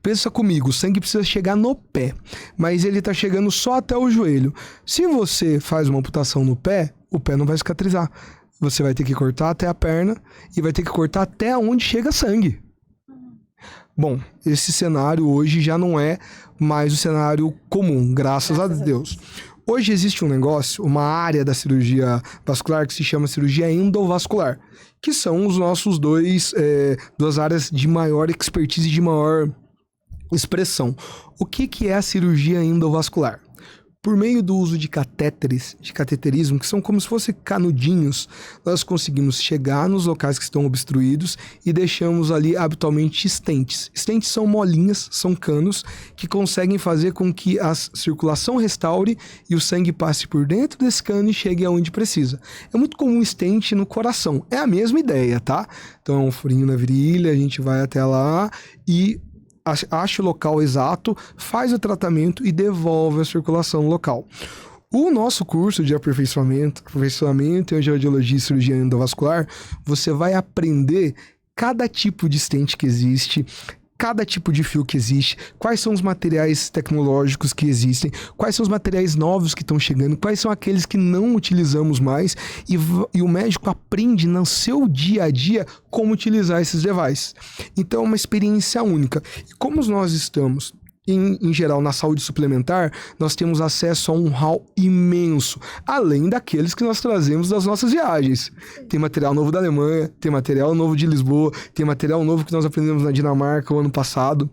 Pensa comigo, o sangue precisa chegar no pé, mas ele tá chegando só até o joelho. Se você faz uma amputação no pé, o pé não vai cicatrizar. você vai ter que cortar até a perna e vai ter que cortar até onde chega sangue. Bom, esse cenário hoje já não é mais o cenário comum, graças a Deus. Hoje existe um negócio, uma área da cirurgia vascular que se chama cirurgia endovascular, que são os nossos duas áreas de maior expertise e de maior expressão. O que é a cirurgia endovascular? Por meio do uso de catéteres, de cateterismo, que são como se fossem canudinhos, nós conseguimos chegar nos locais que estão obstruídos e deixamos ali habitualmente stents. Stents são molinhas, são canos que conseguem fazer com que a circulação restaure e o sangue passe por dentro desse cano e chegue aonde precisa. É muito comum um stent no coração. É a mesma ideia, tá? Então é um furinho na virilha, a gente vai até lá e acha o local exato, faz o tratamento e devolve a circulação local. O nosso curso de aperfeiçoamento em angiologia e cirurgia endovascular, você vai aprender cada tipo de stent que existe, cada tipo de fio que existe, quais são os materiais tecnológicos que existem, quais são os materiais novos que estão chegando, quais são aqueles que não utilizamos mais e o médico aprende no seu dia a dia como utilizar esses devices. Então é uma experiência única. E como nós estamos em geral, na saúde suplementar, nós temos acesso a um hall imenso, além daqueles que nós trazemos das nossas viagens. Tem material novo da Alemanha, tem material novo de Lisboa, tem material novo que nós aprendemos na Dinamarca o ano passado.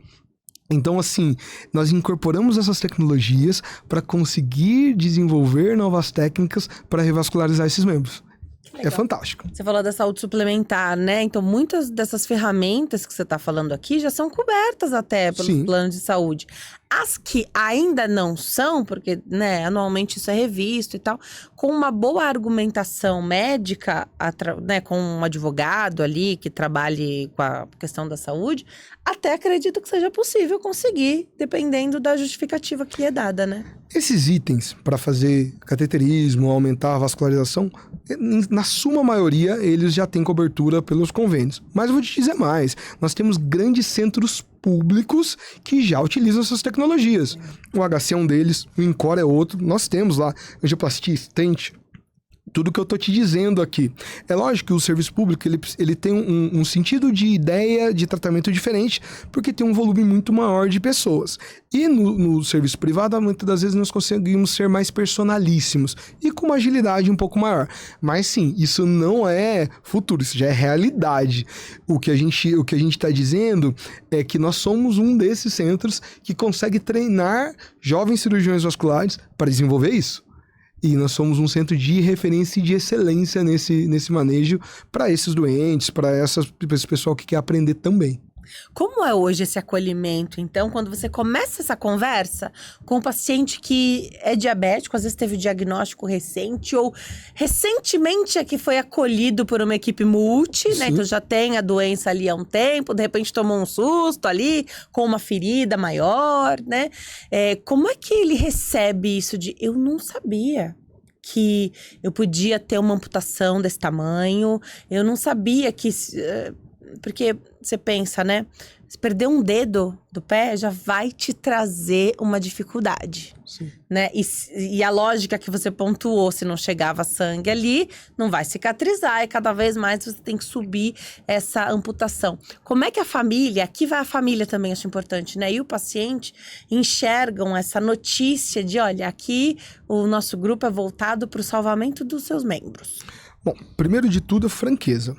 Então, assim, nós incorporamos essas tecnologias para conseguir desenvolver novas técnicas para revascularizar esses membros. Legal. É fantástico. Você falou da saúde suplementar, né? Então, muitas dessas ferramentas que você está falando aqui já são cobertas até pelos planos de saúde. As que ainda não são, porque, né, anualmente isso é revisto e tal, com uma boa argumentação médica, né, com um advogado ali que trabalhe com a questão da saúde, até acredito que seja possível conseguir, dependendo da justificativa que é dada, né? Esses itens para fazer cateterismo, aumentar a vascularização, na suma maioria, eles já têm cobertura pelos convênios. Mas eu vou te dizer mais, nós temos grandes centros públicos que já utilizam essas tecnologias. O HC é um deles, o INCOR é outro. Nós temos lá angioplastia, stent, tudo que eu tô te dizendo aqui. É lógico que o serviço público, ele tem um sentido de ideia de tratamento diferente, porque tem um volume muito maior de pessoas. E no serviço privado, muitas das vezes nós conseguimos ser mais personalíssimos e com uma agilidade um pouco maior. Mas sim, isso não é futuro, isso já é realidade. O que a gente tá dizendo é que nós somos um desses centros que consegue treinar jovens cirurgiões vasculares para desenvolver isso. E nós somos um centro de referência e de excelência nesse manejo para esses doentes, para esse pessoal que quer aprender também. Como é hoje esse acolhimento, então, quando você começa essa conversa com um paciente que é diabético, às vezes teve o diagnóstico recente, ou recentemente é que foi acolhido por uma equipe multi, né? Então já tem a doença ali há um tempo, de repente tomou um susto ali, com uma ferida maior, né? Como é que ele recebe isso de, eu não sabia que eu podia ter uma amputação desse tamanho, eu não sabia que... Porque você pensa, né? Se perder um dedo do pé, já vai te trazer uma dificuldade. Sim. Né? E a lógica que você pontuou, se não chegava sangue ali, não vai cicatrizar. E cada vez mais você tem que subir essa amputação. Como é que a família, aqui vai a família também, acho importante, né? E o paciente enxergam essa notícia de, olha, aqui o nosso grupo é voltado para o salvamento dos seus membros. Bom, primeiro de tudo, franqueza.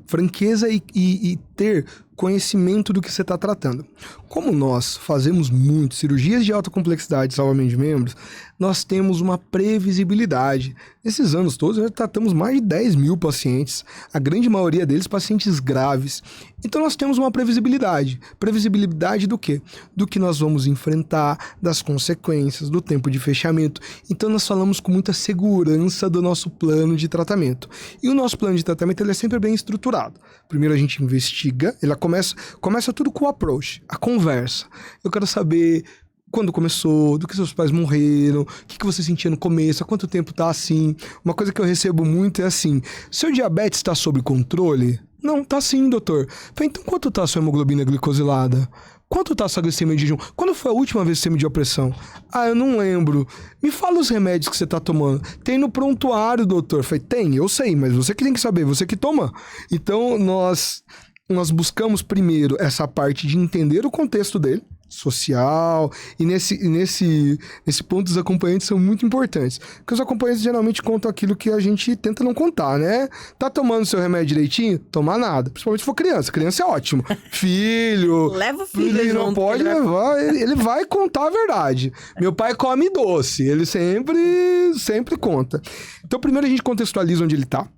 Franqueza e ter conhecimento do que você está tratando. Como nós fazemos muito cirurgias de alta complexidade, salvamento de membros, nós temos uma previsibilidade. Nesses anos todos, nós tratamos mais de 10 mil pacientes, a grande maioria deles pacientes graves. Então nós temos uma previsibilidade. Previsibilidade do quê? Do que nós vamos enfrentar, das consequências, do tempo de fechamento. Então nós falamos com muita segurança do nosso plano de tratamento. E o nosso plano de tratamento ele é sempre bem estruturado. Primeiro a gente investiga, ela começa tudo com o approach, a conversa. Eu quero saber quando começou, do que seus pais morreram, o que você sentia no começo, há quanto tempo tá assim. Uma coisa que eu recebo muito é assim, seu diabetes está sob controle? Não, tá sim, doutor. Falei, então quanto tá a sua hemoglobina glicosilada? Quanto tá a sua glicemia de jejum? Quando foi a última vez que você mediu a pressão? Ah, eu não lembro. Me fala os remédios que você tá tomando. Tem no prontuário, doutor. Eu falei, tem, eu sei, mas você que tem que saber, você que toma. Então, nós buscamos primeiro essa parte de entender o contexto dele, social, e nesse ponto os acompanhantes são muito importantes, porque os acompanhantes geralmente contam aquilo que a gente tenta não contar, né? Tá tomando seu remédio direitinho? Tomar nada, principalmente se for criança é ótimo. Filho... Leva o filho ele junto. Não pode levar, ele vai contar a verdade. Meu pai come doce, ele sempre conta. Então primeiro a gente contextualiza onde ele tá.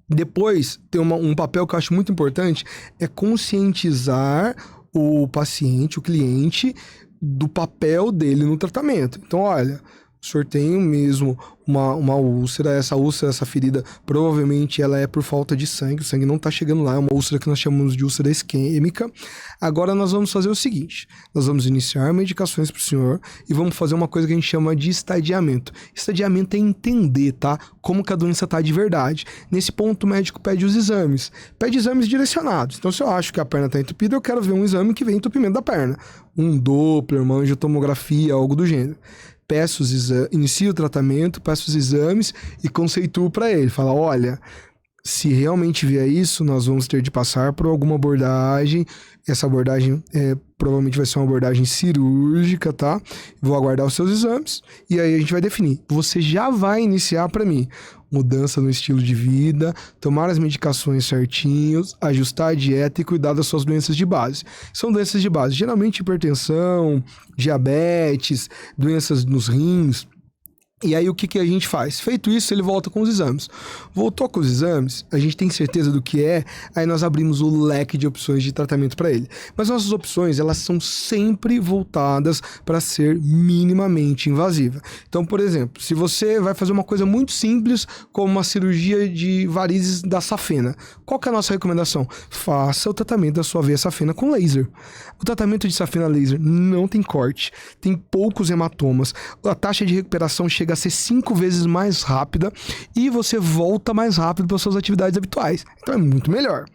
Depois, tem um papel que eu acho muito importante, é conscientizar o paciente, o cliente, do papel dele no tratamento. Então, olha, o senhor tem mesmo uma úlcera, essa ferida, provavelmente ela é por falta de sangue, o sangue não tá chegando lá, é uma úlcera que nós chamamos de úlcera isquêmica. Agora nós vamos fazer o seguinte, nós vamos iniciar medicações pro senhor e vamos fazer uma coisa que a gente chama de estadiamento. Estadiamento é entender, tá? Como que a doença tá de verdade. Nesse ponto o médico pede os exames, pede exames direcionados. Então se eu acho que a perna tá entupida, eu quero ver um exame que vê entupimento da perna. Um Doppler, uma angiotomografia, algo do gênero. Peço os exames, inicio o tratamento, peço os exames e conceituo para ele. Fala, olha, se realmente vier isso, nós vamos ter de passar por alguma abordagem. Essa abordagem provavelmente vai ser uma abordagem cirúrgica, tá? Vou aguardar os seus exames e aí a gente vai definir. Você já vai iniciar para mim mudança no estilo de vida, tomar as medicações certinhos, ajustar a dieta e cuidar das suas doenças de base. São doenças de base, geralmente hipertensão, diabetes, doenças nos rins. E aí o que a gente faz? Feito isso, ele volta com os exames. Voltou com os exames, a gente tem certeza do que é, aí nós abrimos o leque de opções de tratamento para ele. Mas nossas opções, elas são sempre voltadas para ser minimamente invasiva. Então, por exemplo, se você vai fazer uma coisa muito simples, como uma cirurgia de varizes da safena, qual que é a nossa recomendação? Faça o tratamento da sua veia safena com laser. O tratamento de safena laser não tem corte, tem poucos hematomas, a taxa de recuperação chega a ser 5 vezes mais rápida e você volta mais rápido para suas atividades habituais. Então é muito melhor.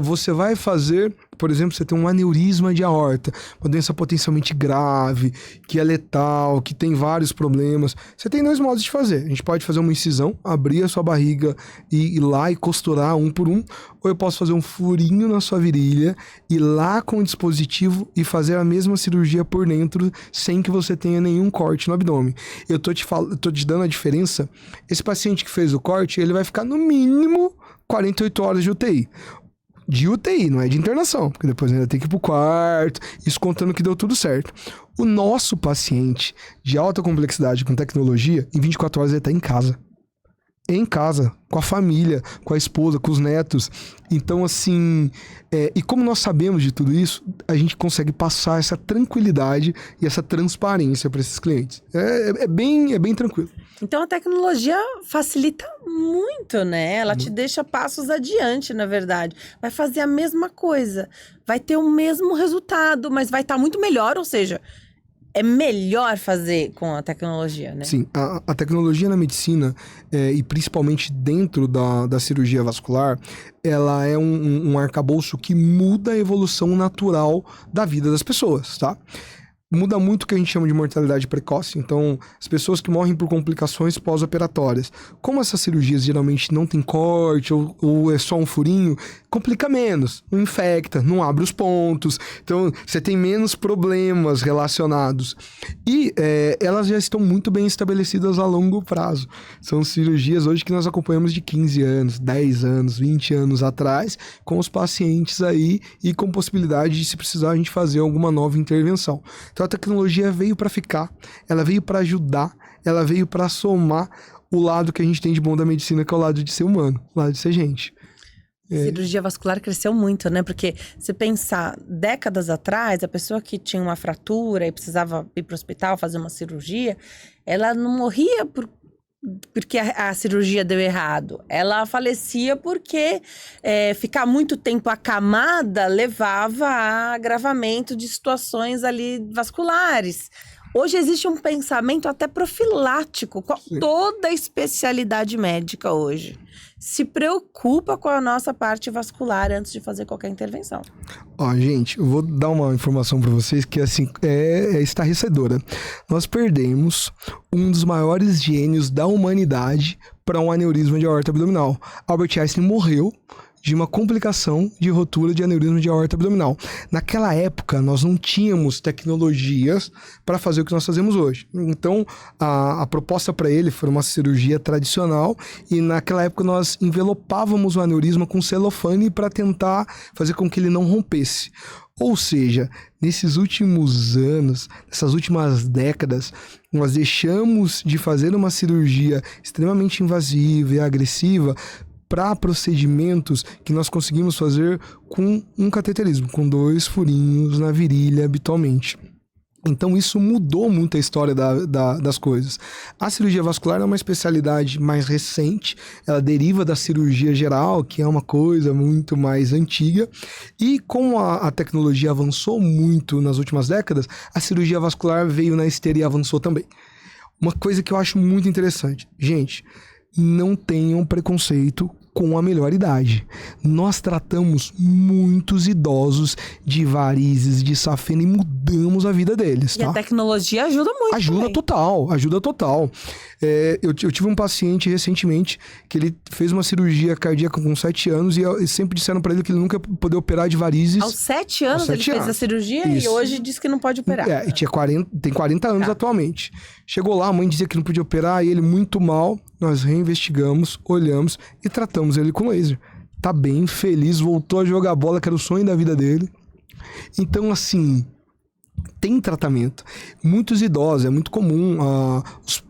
Você vai fazer, por exemplo, você tem um aneurisma de aorta, uma doença potencialmente grave, que é letal, que tem vários problemas. Você tem 2 modos de fazer. A gente pode fazer uma incisão, abrir a sua barriga e ir lá e costurar um por um, ou eu posso fazer um furinho na sua virilha, ir lá com o dispositivo e fazer a mesma cirurgia por dentro, sem que você tenha nenhum corte no abdômen. Eu tô te dando a diferença. Esse paciente que fez o corte, ele vai ficar no mínimo 48 horas de UTI. De UTI, não é de internação, porque depois ainda tem que ir pro quarto, isso contando que deu tudo certo. O nosso paciente de alta complexidade com tecnologia, em 24 horas ele tá em casa. Em casa, com a família, com a esposa, com os netos. Então, assim, e como nós sabemos de tudo isso, a gente consegue passar essa tranquilidade e essa transparência para esses clientes. É bem tranquilo. Então, a tecnologia facilita muito, né? Ela te deixa passos adiante, na verdade. Vai fazer a mesma coisa, vai ter o mesmo resultado, mas vai estar muito melhor, ou seja... É melhor fazer com a tecnologia, né? Sim, a tecnologia na medicina, e principalmente dentro da cirurgia vascular, ela é um arcabouço que muda a evolução natural da vida das pessoas, tá? Muda muito o que a gente chama de mortalidade precoce. Então, as pessoas que morrem por complicações pós-operatórias. Como essas cirurgias geralmente não tem corte ou é só um furinho, complica menos. Não infecta, não abre os pontos. Então, você tem menos problemas relacionados. E elas já estão muito bem estabelecidas a longo prazo. São cirurgias hoje que nós acompanhamos de 15 anos, 10 anos, 20 anos atrás, com os pacientes aí e com possibilidade de, se precisar, a gente fazer alguma nova intervenção. Então a tecnologia veio para ficar, ela veio para ajudar, ela veio para somar o lado que a gente tem de bom da medicina, que é o lado de ser humano, o lado de ser gente. Cirurgia vascular cresceu muito, né? Porque se pensar, décadas atrás, a pessoa que tinha uma fratura e precisava ir para o hospital fazer uma cirurgia, ela não morria porque a cirurgia deu errado. Ela falecia porque ficar muito tempo acamada levava a agravamento de situações ali vasculares. Hoje existe um pensamento até profilático. Toda especialidade médica hoje se preocupa com a nossa parte vascular antes de fazer qualquer intervenção. Ó, gente, eu vou dar uma informação para vocês que assim é estarrecedora. Nós perdemos um dos maiores gênios da humanidade para um aneurisma de aorta abdominal. Albert Einstein morreu de uma complicação de rotura de aneurisma de aorta abdominal. Naquela época, nós não tínhamos tecnologias para fazer o que nós fazemos hoje. Então, a proposta para ele foi uma cirurgia tradicional e naquela época nós envelopávamos o aneurisma com celofane para tentar fazer com que ele não rompesse. Ou seja, nesses últimos anos, nessas últimas décadas, nós deixamos de fazer uma cirurgia extremamente invasiva e agressiva para procedimentos que nós conseguimos fazer com um cateterismo, com 2 furinhos na virilha habitualmente. Então isso mudou muito a história das coisas. A cirurgia vascular é uma especialidade mais recente, ela deriva da cirurgia geral, que é uma coisa muito mais antiga, e como a tecnologia avançou muito nas últimas décadas, a cirurgia vascular veio na esteira e avançou também. Uma coisa que eu acho muito interessante, gente, não tenham preconceito com a melhor idade. Nós tratamos muitos idosos de varizes, de safena e mudamos a vida deles, tá? E a tecnologia ajuda muito. Ajuda total, ajuda total. Eu tive um paciente recentemente que ele fez uma cirurgia cardíaca com 7 anos e sempre disseram pra ele que ele nunca ia poder operar de varizes. Aos 7 anos ele fez a cirurgia. Isso. E hoje diz que não pode operar. E tem 40 anos atualmente. Chegou lá, a mãe dizia que não podia operar e ele muito mal. Nós reinvestigamos, olhamos e tratamos ele com laser. Tá bem, feliz, voltou a jogar bola, que era o sonho da vida dele. Então, assim, tem tratamento. Muitos idosos, é muito comum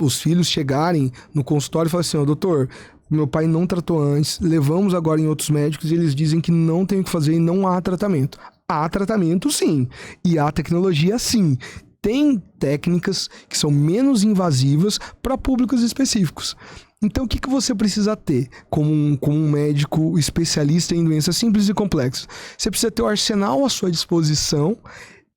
os filhos chegarem no consultório e falarem assim, doutor, meu pai não tratou antes, levamos agora em outros médicos e eles dizem que não tem o que fazer e não há tratamento. Há tratamento, sim. E há tecnologia, sim. Tem técnicas que são menos invasivas para públicos específicos. Então, o que você precisa ter como um médico especialista em doenças simples e complexas? Você precisa ter o arsenal à sua disposição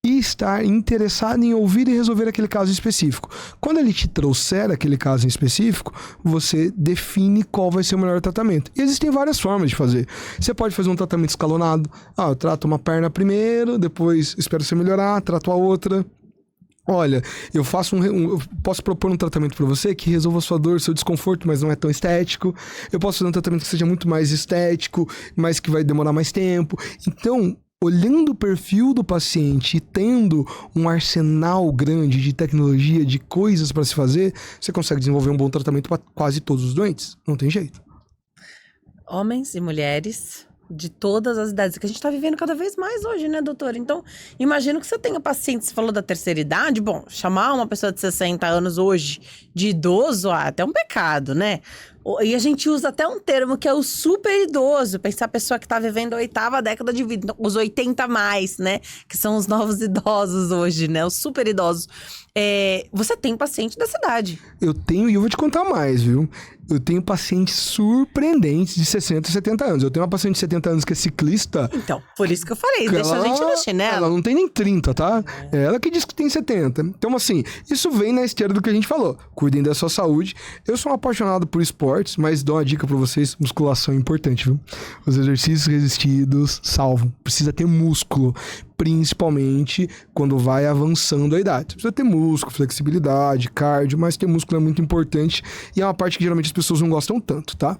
e estar interessado em ouvir e resolver aquele caso específico. Quando ele te trouxer aquele caso em específico, você define qual vai ser o melhor tratamento. E existem várias formas de fazer. Você pode fazer um tratamento escalonado. Eu trato uma perna primeiro, depois espero você melhorar, trato a outra. Olha, eu posso propor um tratamento para você que resolva a sua dor, seu desconforto, mas não é tão estético. Eu posso fazer um tratamento que seja muito mais estético, mas que vai demorar mais tempo. Então, olhando o perfil do paciente e tendo um arsenal grande de tecnologia, de coisas para se fazer, você consegue desenvolver um bom tratamento para quase todos os doentes. Não tem jeito. Homens e mulheres de todas as idades, que a gente tá vivendo cada vez mais hoje, né, doutor? Então, imagino que você tenha paciente, você falou da terceira idade, bom, chamar uma pessoa de 60 anos hoje de idoso, até um pecado, né? E a gente usa até um termo que é o super idoso, pensar a pessoa que tá vivendo a 8ª década de vida, os 80 mais, né? Que são os novos idosos hoje, né? Os super idosos. Você tem paciente dessa idade? Eu tenho, e eu vou te contar mais, viu? Eu tenho pacientes surpreendentes de 60 e 70 anos. Eu tenho uma paciente de 70 anos que é ciclista. Então, por isso que eu falei, deixa a gente no chinelo. Ela não tem nem 30, tá? É ela que diz que tem 70. Então, assim, isso vem na esteira do que a gente falou. Cuidem da sua saúde. Eu sou um apaixonado por esportes, mas dou uma dica pra vocês. Musculação é importante, viu? Os exercícios resistidos salvam. Precisa ter músculo. Principalmente quando vai avançando a idade. Você precisa ter músculo, flexibilidade, cardio, mas ter músculo é muito importante e é uma parte que geralmente as pessoas não gostam tanto, tá?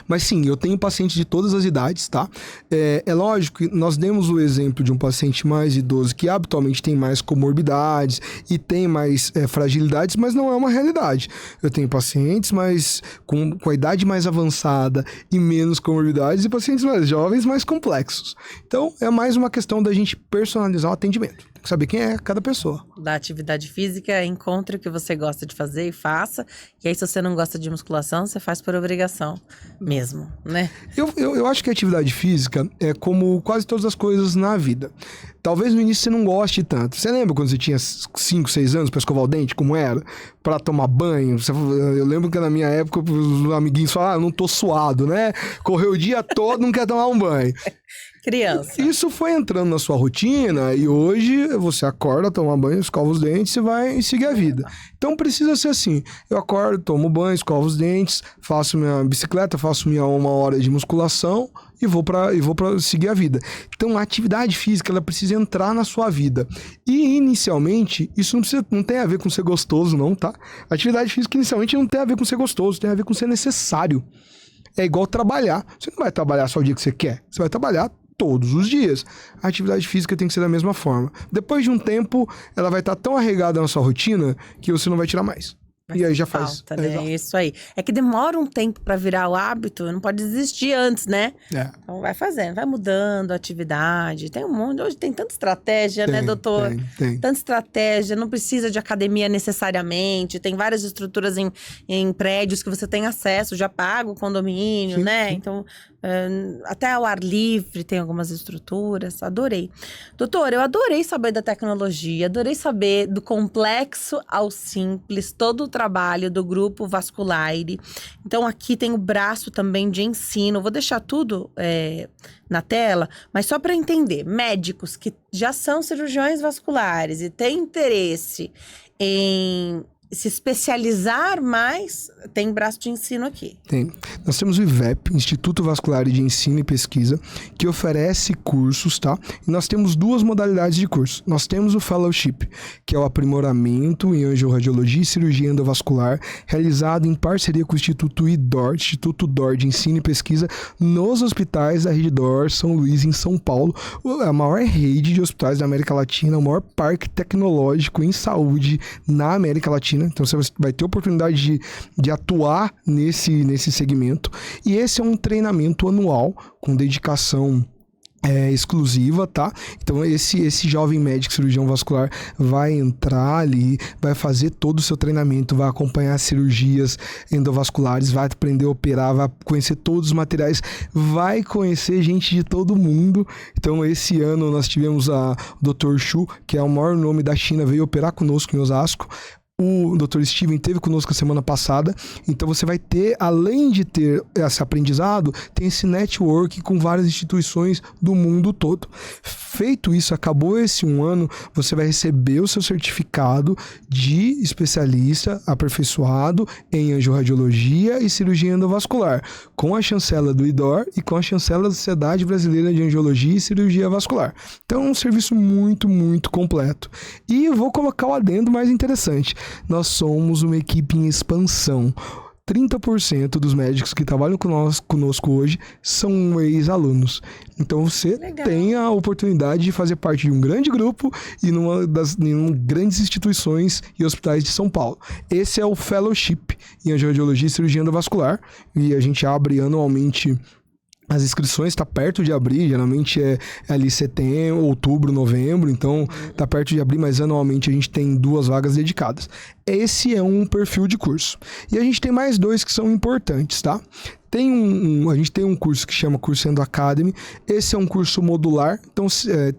Mas sim, eu tenho pacientes de todas as idades, tá? É lógico que nós demos o exemplo de um paciente mais idoso que habitualmente tem mais comorbidades e tem mais fragilidades, mas não é uma realidade. Eu tenho pacientes mais com a idade mais avançada e menos comorbidades e pacientes mais jovens, mais complexos. Então, é mais uma questão da gente personalizar o atendimento. Tem que saber quem é cada pessoa. Da atividade física, encontre o que você gosta de fazer e faça. E aí, se você não gosta de musculação, você faz por obrigação mesmo, né? Eu acho que a atividade física é como quase todas as coisas na vida. Talvez no início você não goste tanto. Você lembra quando você tinha 5, 6 anos para escovar o dente, como era? pra tomar banho. Eu lembro que na minha época os amiguinhos falavam, não tô suado, né? Correu o dia todo, não quer tomar um banho. Criança. Isso foi entrando na sua rotina e hoje você acorda, toma banho, escova os dentes e vai seguir a vida. Então precisa ser assim, eu acordo, tomo banho, escovo os dentes, faço minha bicicleta, faço minha 1 hora de musculação e vou para seguir a vida. Então a atividade física, ela precisa entrar na sua vida. E inicialmente, isso não tem a ver com ser gostoso não, tá? A atividade física inicialmente não tem a ver com ser gostoso, tem a ver com ser necessário. É igual trabalhar. Você não vai trabalhar só o dia que você quer, você vai trabalhar todos os dias. A atividade física tem que ser da mesma forma. Depois de um tempo, ela vai estar tão arraigada na sua rotina que você não vai tirar mais. E aí já faz. Falta, né? Isso aí. É que demora um tempo pra virar o hábito, não pode desistir antes, né? Então vai fazendo, vai mudando a atividade. Tem um monte, hoje tem tanta estratégia, né, doutor? Tem. Tanta estratégia, não precisa de academia necessariamente. Tem várias estruturas em prédios que você tem acesso, já paga o condomínio, Sim, né? sim. Então, até ao ar livre tem algumas estruturas. Adorei. Doutor, eu adorei saber da tecnologia, adorei saber do complexo ao simples, todo o trabalho do Grupo Vasculaire. Então, aqui tem o braço também de ensino. Vou deixar tudo na tela, mas só para entender. Médicos que já são cirurgiões vasculares e têm interesse em se especializar mais, tem braço de ensino aqui. Tem. Nós temos o IVEP, Instituto Vascular de Ensino e Pesquisa, que oferece cursos, tá? E nós temos 2 modalidades de curso. Nós temos o Fellowship, que é o aprimoramento em angiorradiologia e cirurgia endovascular, realizado em parceria com o Instituto IDOR, Instituto DOR de Ensino e Pesquisa, nos hospitais da Rede DOR São Luís, em São Paulo, a maior rede de hospitais da América Latina, o maior parque tecnológico em saúde na América Latina. Então você vai ter oportunidade de atuar nesse segmento. E esse é um treinamento anual com dedicação exclusiva, tá? Então esse jovem médico cirurgião vascular vai entrar ali, vai fazer todo o seu treinamento, vai acompanhar cirurgias endovasculares, vai aprender a operar, vai conhecer todos os materiais, vai conhecer gente de todo mundo. Então esse ano nós tivemos o Dr. Xu, que é o maior nome da China, veio operar conosco em Osasco. O Dr. Steven esteve conosco a semana passada, então você vai ter, além de ter esse aprendizado, tem esse network com várias instituições do mundo todo. Feito isso, acabou esse 1 ano, você vai receber o seu certificado de especialista aperfeiçoado em angiorradiologia e cirurgia endovascular, com a chancela do IDOR e com a chancela da Sociedade Brasileira de Angiologia e Cirurgia Vascular. Então é um serviço muito, muito completo. E eu vou colocar o adendo mais interessante. Nós somos uma equipe em expansão. 30% dos médicos que trabalham conosco hoje são ex-alunos. Então você tem a oportunidade de fazer parte de um grande grupo e em grandes instituições e hospitais de São Paulo. Esse é o Fellowship em Angiorradiologia e Cirurgia Endovascular. E a gente abre anualmente. As inscrições está perto de abrir, geralmente é ali setembro, outubro, novembro, então está perto de abrir, mas anualmente a gente tem 2 vagas dedicadas. Esse é um perfil de curso. E a gente tem mais 2 que são importantes, tá? A gente tem um curso que chama Curso Endo Academy. Esse é um curso modular, então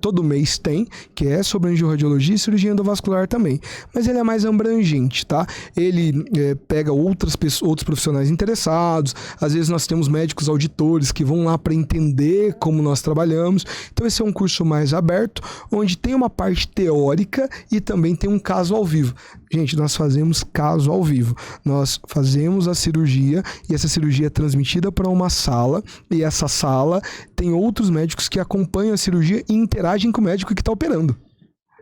todo mês tem, que é sobre angiorradiologia e cirurgia endovascular também. Mas ele é mais abrangente, tá? Ele pega outros profissionais interessados. Às vezes nós temos médicos auditores que vão lá para entender como nós trabalhamos. Então esse é um curso mais aberto, onde tem uma parte teórica e também tem um caso ao vivo. Gente, nós fazemos caso ao vivo. Nós fazemos a cirurgia e essa cirurgia é transmitida para uma sala e essa sala tem outros médicos que acompanham a cirurgia e interagem com o médico que está operando.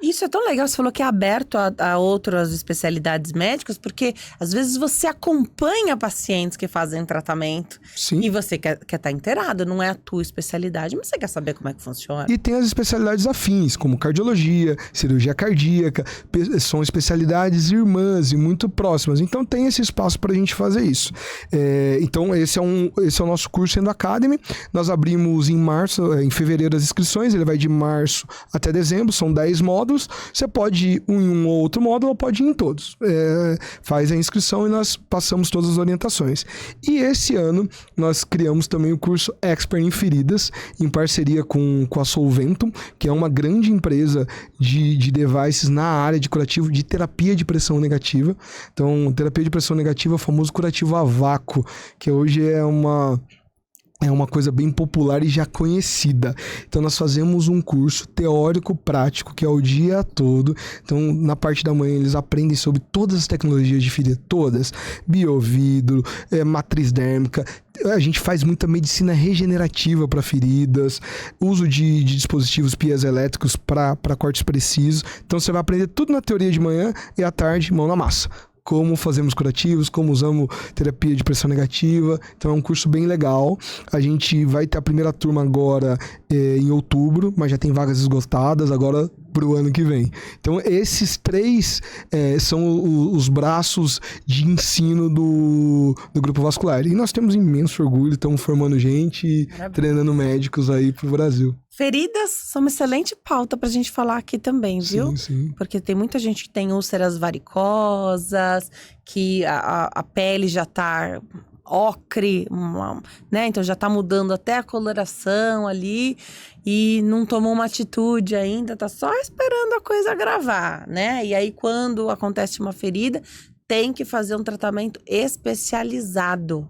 Isso é tão legal, você falou que é aberto a outras especialidades médicas, porque às vezes você acompanha pacientes que fazem tratamento. Sim. E você quer estar inteirado, não é a tua especialidade, mas você quer saber como é que funciona. E tem as especialidades afins, como cardiologia, cirurgia cardíaca, são especialidades irmãs e muito próximas, então tem esse espaço para a gente fazer isso. Então esse é o nosso curso Endo Academy. Nós abrimos em fevereiro as inscrições, ele vai de março até dezembro, são 10 módulos. módulos. Você pode ir em um ou outro módulo ou pode ir em todos. Faz a inscrição e nós passamos todas as orientações. E esse ano nós criamos também o curso Expert em Feridas, em parceria com a Solventum, que é uma grande empresa de devices na área de curativo, de terapia de pressão negativa. Então, terapia de pressão negativa é o famoso curativo a vácuo, que hoje é uma coisa bem popular e já conhecida. Então, nós fazemos um curso teórico-prático, que é o dia todo. Então, na parte da manhã, eles aprendem sobre todas as tecnologias de ferida, todas. Biovidro, matriz dérmica. A gente faz muita medicina regenerativa para feridas, uso de dispositivos piezoelétricos para cortes precisos. Então, você vai aprender tudo na teoria de manhã e à tarde, mão na massa. Como fazemos curativos, como usamos terapia de pressão negativa. Então é um curso bem legal. A gente vai ter a primeira turma agora em outubro, mas já tem vagas esgotadas agora para o ano que vem. Então esses 3 são os braços de ensino do Grupo Vascular. E nós temos imenso orgulho, estamos formando gente e treinando médicos aí pro Brasil. Feridas são uma excelente pauta pra gente falar aqui também, viu? Sim, sim. Porque tem muita gente que tem úlceras varicosas, que a pele já tá ocre, né? Então já tá mudando até a coloração ali e não tomou uma atitude ainda, tá só esperando a coisa agravar, né? E aí quando acontece uma ferida, tem que fazer um tratamento especializado.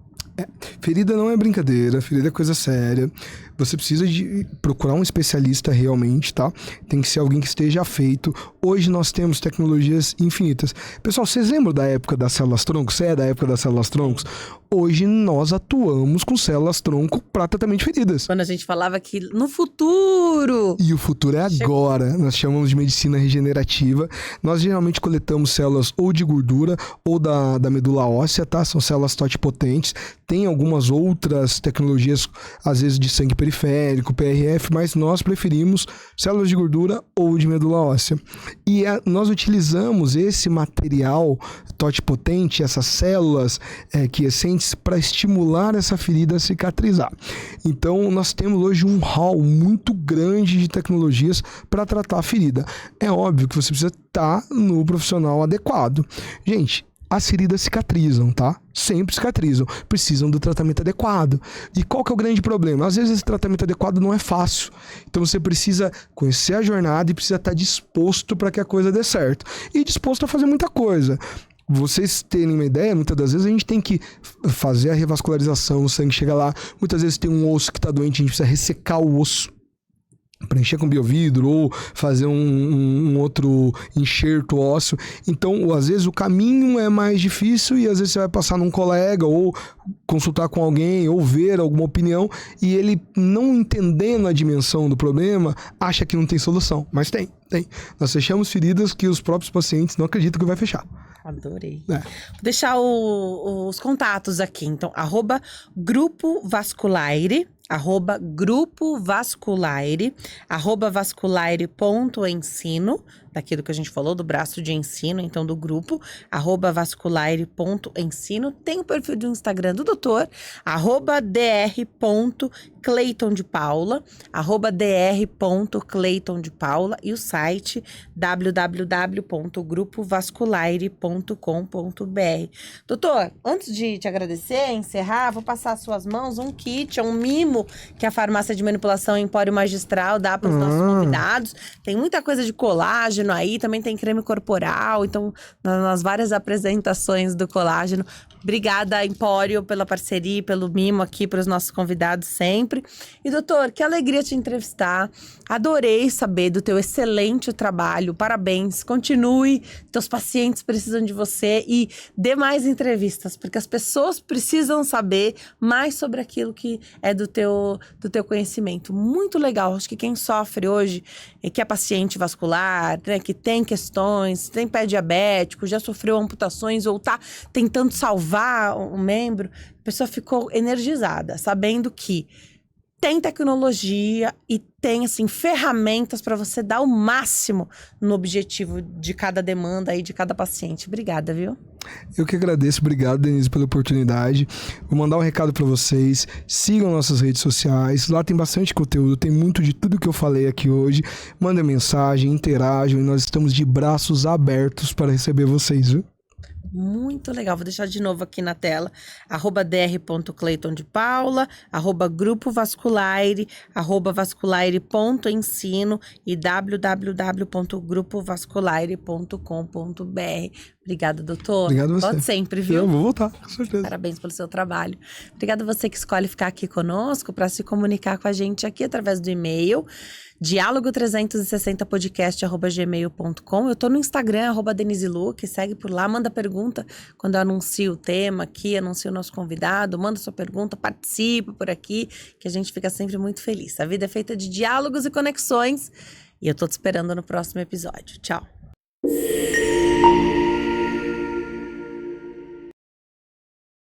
Ferida não é brincadeira, ferida é coisa séria. Você precisa de procurar um especialista realmente, tá? Tem que ser alguém que esteja afeito. Hoje nós temos tecnologias infinitas. Pessoal, vocês lembram da época das células-tronco? Você é da época das células-troncos? Hoje nós atuamos com células-tronco para tratamento de feridas. Quando a gente falava que no futuro... E o futuro é agora. Nós chamamos de medicina regenerativa. Nós geralmente coletamos células ou de gordura ou da medula óssea, tá? São células totipotentes. Tem algumas outras tecnologias, às vezes de sangue periférico, PRF, mas nós preferimos células de gordura ou de medula óssea. E nós utilizamos esse material totipotente, essas células quiescentes, para estimular essa ferida a cicatrizar. Então, nós temos hoje um hall muito grande de tecnologias para tratar a ferida. É óbvio que você precisa estar no profissional adequado. Gente, as feridas cicatrizam, tá? Sempre cicatrizam. Precisam do tratamento adequado. E qual que é o grande problema? Às vezes esse tratamento adequado não é fácil. Então você precisa conhecer a jornada e precisa estar disposto para que a coisa dê certo. E disposto a fazer muita coisa. Vocês terem uma ideia, muitas das vezes a gente tem que fazer a revascularização, o sangue chega lá. Muitas vezes tem um osso que está doente, a gente precisa ressecar o osso, preencher com biovidro ou fazer um outro enxerto ósseo. Então, às vezes o caminho é mais difícil e às vezes você vai passar num colega ou consultar com alguém ou ver alguma opinião e ele, não entendendo a dimensão do problema, acha que não tem solução. Mas tem. Nós fechamos feridas que os próprios pacientes não acreditam que vai fechar. Adorei. Vou deixar os contatos aqui. Então, @Grupo Vasculaire, @Grupo Vasculaire, @vasculaire.ensino, daquilo que a gente falou, do braço de ensino, então do grupo, @vasculaire.ensino. Tem o perfil do Instagram do doutor, @dr.cleiton de Paula, @dr.cleiton de Paula, e o site www.grupovasculaire.com.br. Doutor, antes de te agradecer, encerrar, vou passar às suas mãos um kit, um mimo que a farmácia de manipulação Empório Magistral dá para os nossos convidados. Tem muita coisa de colágeno aí, também tem creme corporal, então nas várias apresentações do colágeno. Obrigada, Empório, pela parceria e pelo mimo aqui para os nossos convidados sempre. E, doutor, que alegria te entrevistar. Adorei saber do teu excelente trabalho. Parabéns. Continue. Teus pacientes precisam de você e dê mais entrevistas, porque as pessoas precisam saber mais sobre aquilo que é do teu conhecimento. Muito legal. Acho que quem sofre hoje, que é paciente vascular, né, que tem questões, tem pé diabético, já sofreu amputações ou tá tentando salvar um membro, a pessoa ficou energizada, sabendo que tem tecnologia e tem, assim, ferramentas para você dar o máximo no objetivo de cada demanda aí, de cada paciente. Obrigada, viu? Eu que agradeço. Obrigado, Denise, pela oportunidade. Vou mandar um recado para vocês. Sigam nossas redes sociais. Lá tem bastante conteúdo, tem muito de tudo que eu falei aqui hoje. Mandem mensagem, interajam e nós estamos de braços abertos para receber vocês, viu? Muito legal, vou deixar de novo aqui na tela, @dr.cleitondepaula, @grupo vasculaire, @vasculaire.ensino e www.grupovasculaire.com.br. Obrigada, doutor. Obrigado a você. Volte sempre, viu? Eu vou voltar, com certeza. Parabéns pelo seu trabalho. Obrigada a você que escolhe ficar aqui conosco para se comunicar com a gente aqui através do e-mail diálogo360podcast@gmail.com. Eu tô no Instagram, @DeniseLuque, segue por lá, manda pergunta quando eu anuncio o tema aqui, anuncio o nosso convidado, manda sua pergunta, participa por aqui, que a gente fica sempre muito feliz. A vida é feita de diálogos e conexões e eu tô te esperando no próximo episódio. Tchau!